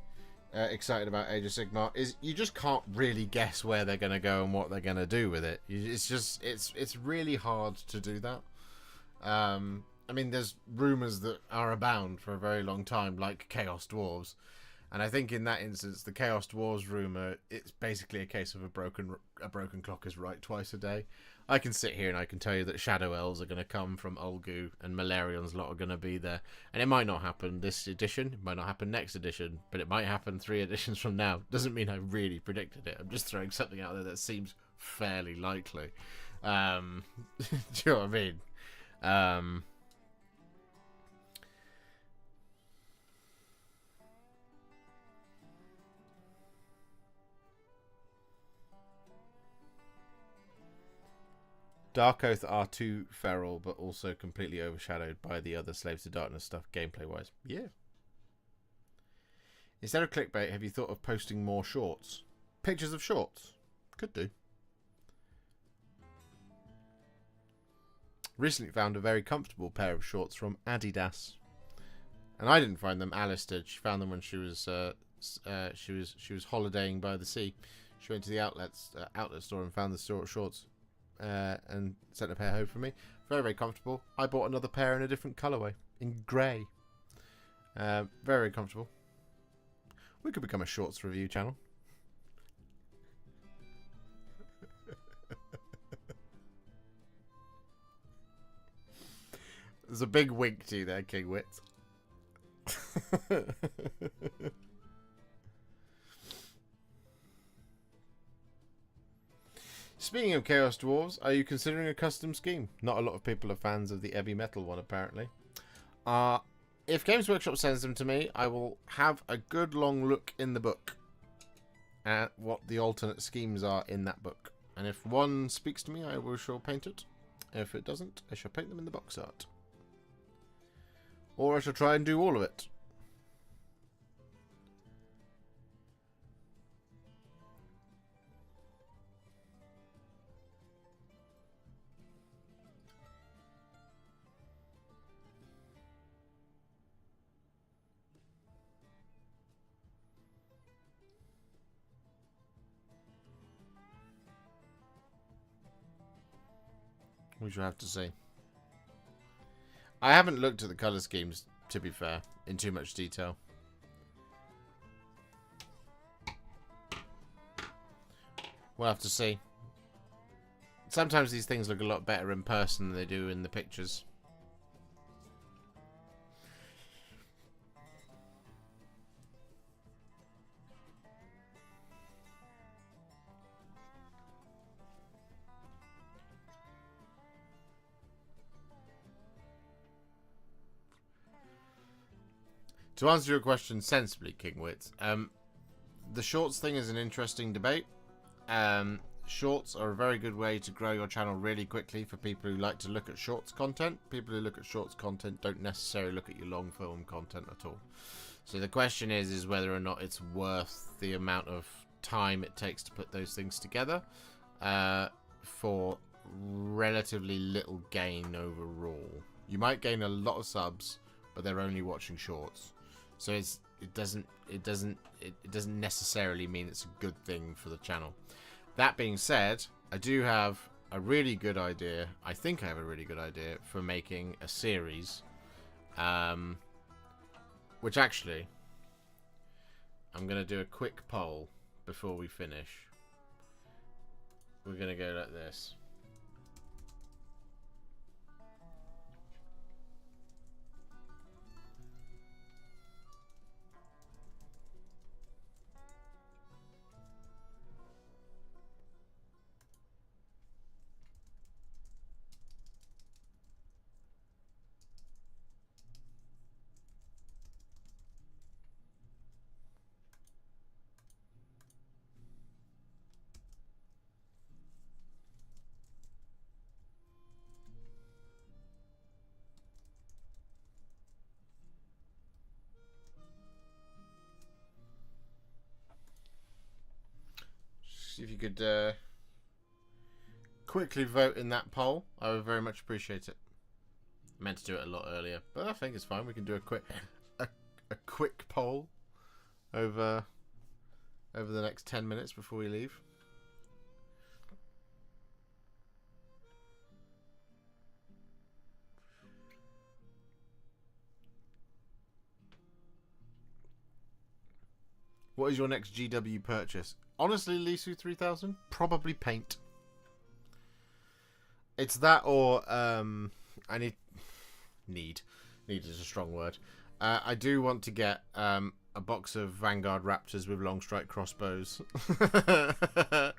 excited about Age of Sigmar. Is you just can't really guess where they're going to go and what they're going to do with it. It's just it's really hard to do that. I mean, there's rumors that are abound for a very long time, like Chaos Dwarves. And I think in that instance, the Chaos Dwarves rumor, it's basically a case of a broken clock is right twice a day. I can sit here and I can tell you that Shadow Elves are going to come from Ulgu and Malarion's lot are going to be there. And it might not happen this edition, it might not happen next edition, but it might happen 3 editions from now. Doesn't mean I really predicted it. I'm just throwing something out there that seems fairly likely. Do you know what I mean? Dark Oath are too feral, but also completely overshadowed by the other Slaves to Darkness stuff, gameplay-wise. Yeah. Instead of clickbait, have you thought of posting more shorts? Pictures of shorts? Could do. Recently found a very comfortable pair of shorts from Adidas. And I didn't find them. Alice did. She found them when she was holidaying by the sea. She went to the outlet store and found the shorts. And sent a pair home for me. Very, very comfortable. I bought another pair in a different colourway, in grey. Very, very comfortable. We could become a shorts review channel. There's a big wink to you there, King Wit. Speaking of Chaos Dwarves, are you considering a custom scheme? Not a lot of people are fans of the heavy metal one, apparently. If Games Workshop sends them to me, I will have a good long look in the book at what the alternate schemes are in that book. And if one speaks to me, I will shall paint it. If it doesn't, I shall paint them in the box art. Or I shall try and do all of it. We shall have to see. I haven't looked at the colour schemes, to be fair, in too much detail. We'll have to see. Sometimes these things look a lot better in person than they do in the pictures. To answer your question sensibly, King Wit, the shorts thing is an interesting debate. Shorts are a very good way to grow your channel really quickly for people who like to look at shorts content. People who look at shorts content don't necessarily look at your long film content at all. So the question is whether or not it's worth the amount of time it takes to put those things together for relatively little gain overall. You might gain a lot of subs, but they're only watching shorts. So it doesn't necessarily mean it's a good thing for the channel. That being said, I do have a really good idea. I think I have a really good idea for making a series, which actually I'm gonna do a quick poll before we finish. We're gonna go like this. if you could quickly vote in that poll, I would very much appreciate it. I meant to do it a lot earlier, but I think it's fine. We can do a quick poll over the next 10 minutes before we leave. What is your next GW purchase? Honestly, Lisu 3000? Probably paint. It's that or I need is a strong word. I do want to get a box of Vanguard Raptors with long strike crossbows. Because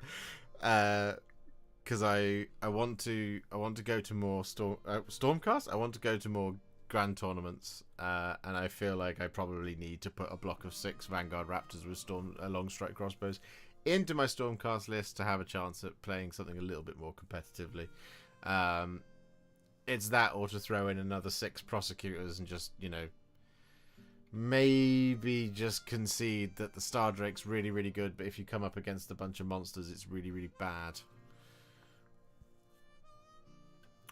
I want to go to more Stormcast. I want to go to more grand tournaments, and I feel like I probably need to put a block of 6 Vanguard Raptors with long strike crossbows into my Stormcast list to have a chance at playing something a little bit more competitively. It's that, or to throw in another 6 prosecutors and just, you know, maybe just concede that the Star Drake's really, really good, but if you come up against a bunch of monsters, it's really, really bad.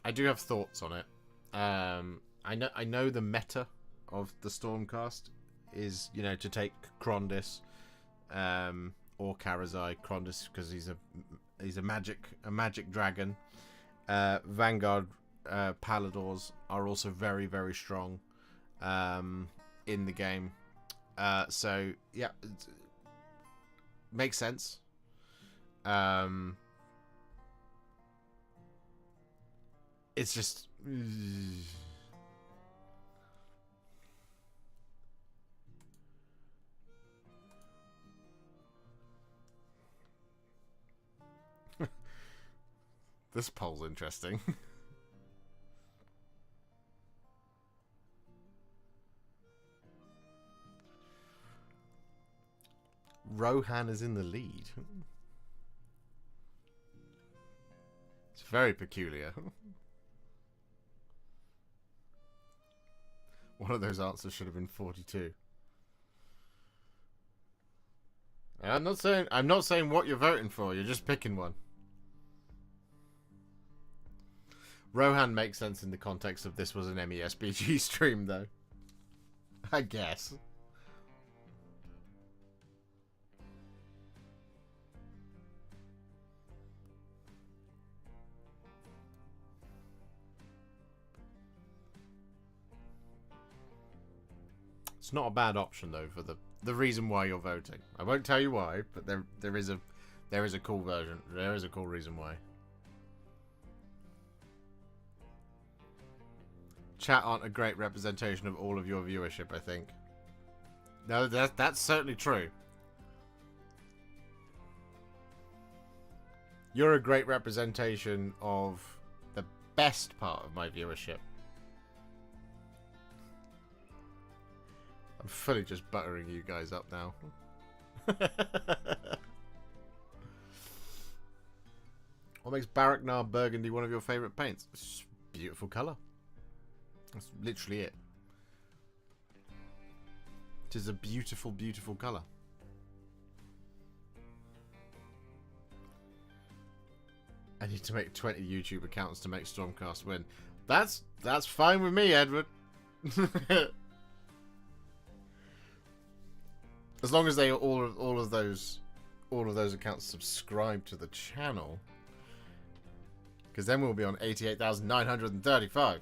I do have thoughts on it. I know the meta of the Stormcast is, you know, to take Krondys or Karazai. Krondys because he's a magic dragon. Vanguard Paladors are also very, very strong in the game. So yeah, it makes sense. It's just this poll's interesting. Rohan is in the lead. It's very peculiar. One of those answers should have been 42. I'm not saying what you're voting for. You're just picking one. Rohan makes sense in the context of this was an MESBG stream, though. I guess. It's not a bad option, though, for the reason why you're voting. I won't tell you why, but there is a cool version. There is a cool reason why. Chat aren't a great representation of all of your viewership, I think. No, that's certainly true. You're a great representation of the best part of my viewership. I'm fully just buttering you guys up now. What makes Baraknar Burgundy one of your favourite paints? It's just a beautiful colour. That's literally it. It is a beautiful, beautiful colour. I need to make 20 YouTube accounts to make Stormcast win. That's fine with me, Edward. As long as they all of those accounts subscribe to the channel, because then we'll be on 88,935.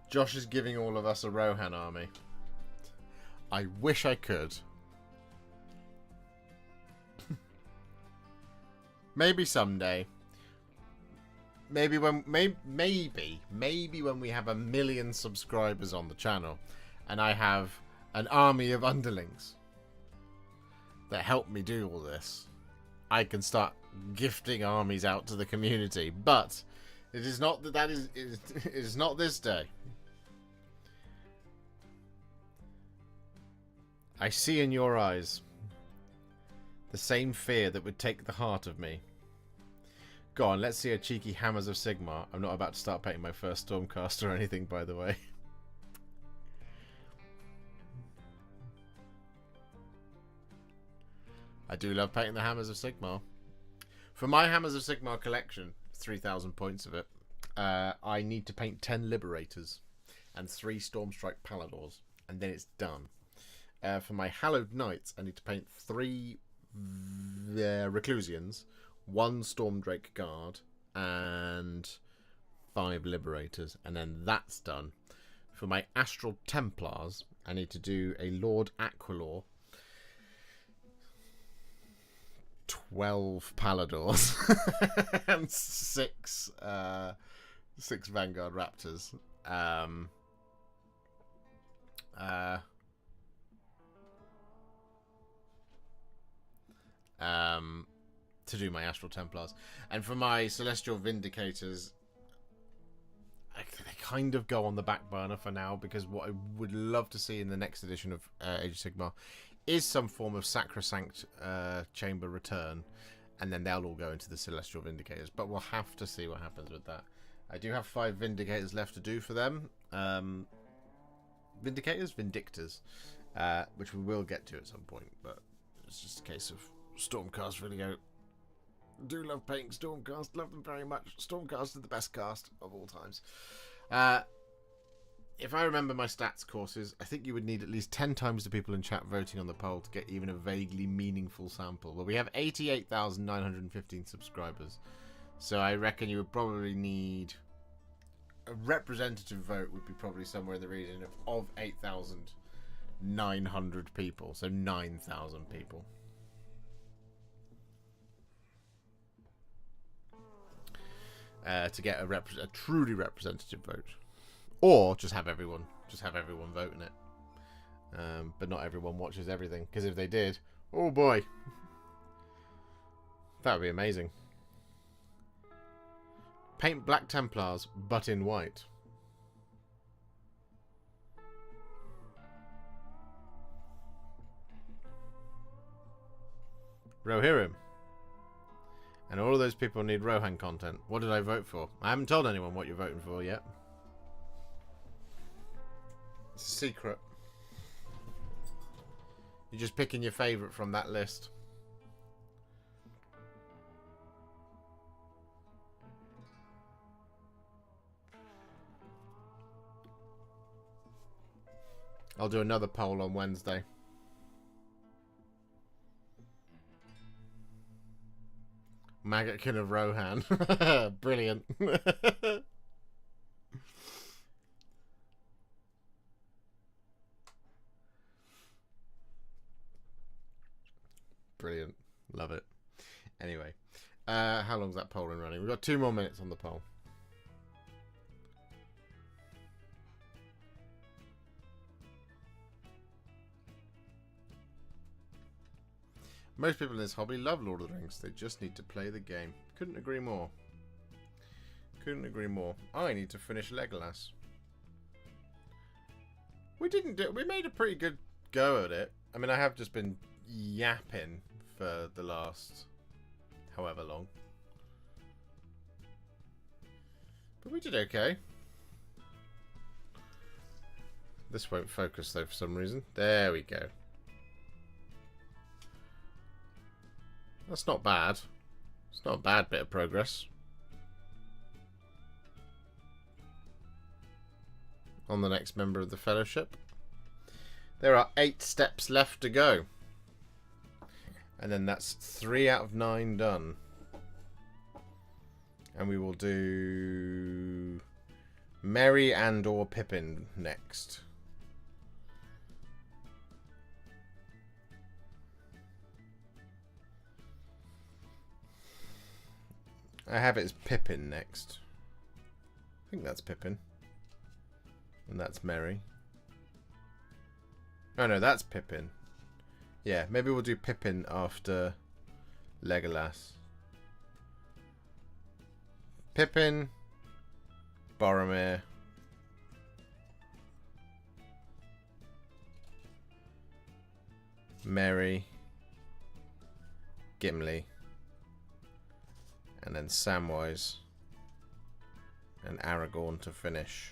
Josh is giving all of us a Rohan army. I wish I could. Maybe someday. Maybe when when we have 1 million subscribers on the channel, and I have an army of underlings that help me do all this, I can start gifting armies out to the community. But It is not that it is not this day. I see in your eyes the same fear that would take the heart of me. Go on, let's see a cheeky Hammers of Sigmar. I'm not about to start painting my first Stormcast or anything, by the way. I do love painting the Hammers of Sigmar. For my Hammers of Sigmar collection, 3,000 points of it, I need to paint 10 Liberators and 3 Stormstrike Paladors, and then it's done. For my Hallowed Knights, I need to paint 3 Reclusians, 1 Stormdrake Guard, and 5 Liberators, and then that's done. For my Astral Templars, I need to do a Lord Aquilor, 12 Paladors, and 6 Vanguard Raptors. To do my Astral Templars. And for my Celestial Vindicators, they kind of go on the back burner for now, because what I would love to see in the next edition of Age of Sigmar is some form of Sacrosanct Chamber return, and then they'll all go into the Celestial Vindicators. But we'll have to see what happens with that. I do have 5 Vindicators left to do for them. Vindictors, which we will get to at some point, but it's just a case of Stormcast video. Do love painting Stormcast, love them very much. Stormcast is the best cast of all times. If I remember my stats courses, I think you would need at least 10 times the people in chat voting on the poll to get even a vaguely meaningful sample. Well, we have 88,915 subscribers, so I reckon you would probably need a representative vote would be probably somewhere in the region of 8,900 people, so 9,000 people. To get a truly representative vote, or just have everyone vote in it, but not everyone watches everything, because if they did, oh boy, that would be amazing. Paint Black Templars but in white. Rohirrim. And all of those people need Rohan content. What did I vote for? I haven't told anyone what you're voting for yet. It's a secret. You're just picking your favourite from that list. I'll do another poll on Wednesday. Maggotkin of Rohan. Brilliant. Brilliant. Love it. Anyway, how long's that poll been running? We've got 2 more minutes on the poll. Most people in this hobby love Lord of the Rings. They just need to play the game. Couldn't agree more. Couldn't agree more. I need to finish Legolas. We made a pretty good go at it. I mean, I have just been yapping for the last however long. But we did okay. This won't focus though for some reason. There we go. That's not bad. It's not a bad bit of progress. On the next member of the Fellowship. There are 8 steps left to go. And then that's 3 out of 9 done. And we will do Merry and or Pippin next. I have it as Pippin next. I think that's Pippin. And that's Merry. Oh no, that's Pippin. Yeah, maybe we'll do Pippin after Legolas. Pippin, Boromir. Merry. Gimli. And then Samwise. And Aragorn to finish.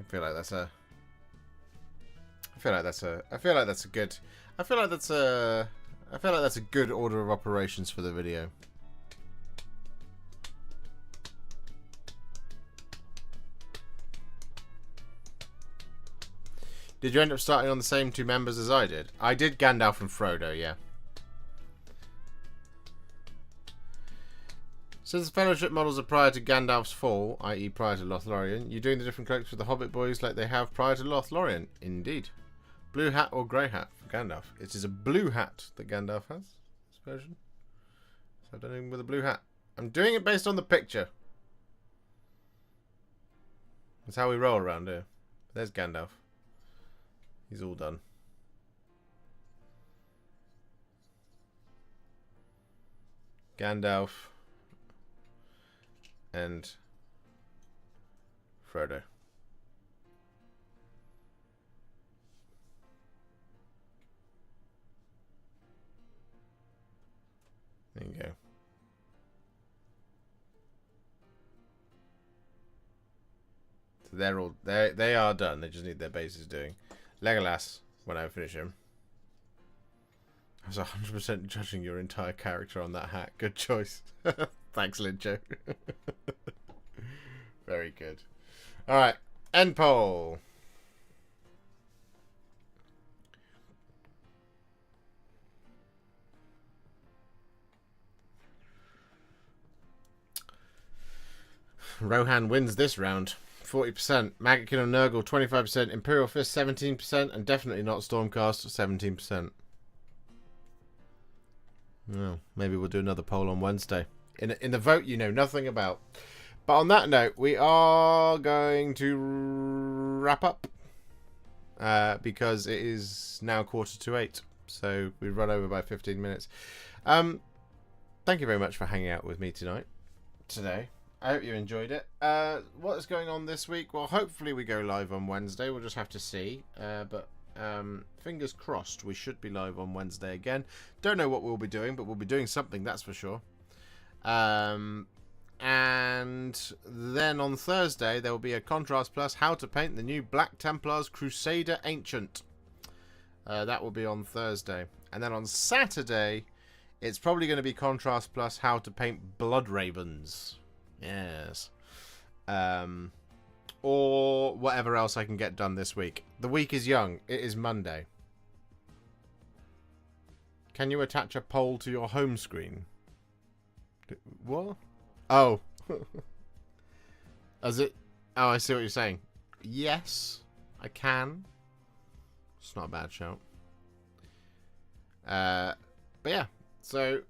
I feel like that's a good order of operations for the video. Did you end up starting on the same two members as I did? I did Gandalf and Frodo, yeah. Since the Fellowship models are prior to Gandalf's fall, i.e. prior to Lothlorien, you're doing the different cloaks with the Hobbit boys like they have prior to Lothlorien. Indeed. Blue hat or grey hat for Gandalf? It is a blue hat that Gandalf has, this version. So I've done him with a blue hat. I'm doing it based on the picture. That's how we roll around here. There's Gandalf. He's all done. Gandalf and Frodo. There you go. So they're all they are done. They just need their bases doing. Legolas, when I finish him. I was 100% judging your entire character on that hat. Good choice. Thanks, Lincho. Very good. Alright, end poll. Rohan wins this round. 40%. Maggotkin and Nurgle 25%. Imperial Fist 17%. And definitely not Stormcast 17%. Well, maybe we'll do another poll on Wednesday. In the vote you know nothing about. But on that note, we are going to wrap up. Because it is now 7:45. So we've run over by 15 minutes. Thank you very much for hanging out with me today. I hope you enjoyed it. What is going on this week? Well, hopefully we go live on Wednesday. We'll just have to see. But fingers crossed we should be live on Wednesday again. Don't know what we'll be doing, but we'll be doing something, that's for sure. And then on Thursday there will be a Contrast Plus How to Paint the new Black Templars Crusader Ancient. That will be on Thursday. And then on Saturday it's probably going to be Contrast Plus How to Paint Blood Ravens. Yes. Or whatever else I can get done this week. The week is young. It is Monday. Can you attach a poll to your home screen? What? Oh. Is it? Oh, I see what you're saying. Yes, I can. It's not a bad shout. But yeah, so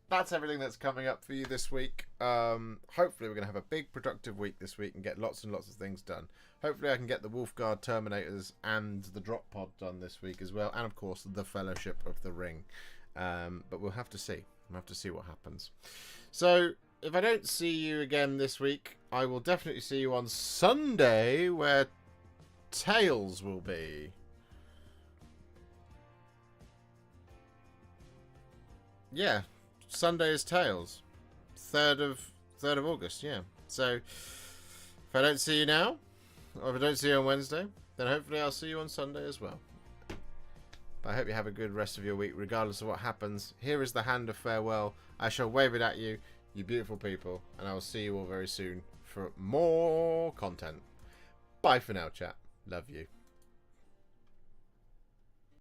that's everything that's coming up for you this week. Hopefully we're going to have a big productive week this week and get lots and lots of things done. Hopefully I can get the Wolfguard Terminators and the Drop Pod done this week as well. And of course the Fellowship of the Ring. But we'll have to see. We'll have to see what happens. So if I don't see you again this week, I will definitely see you on Sunday where Tales will be. Yeah. Sunday is Tales. 3rd of August, yeah. So if I don't see you now, or if I don't see you on Wednesday, then hopefully I'll see you on Sunday as well. But I hope you have a good rest of your week, regardless of what happens. Here is the hand of farewell. I shall wave it at you, you beautiful people, and I will see you all very soon for more content. Bye for now, chat. Love you.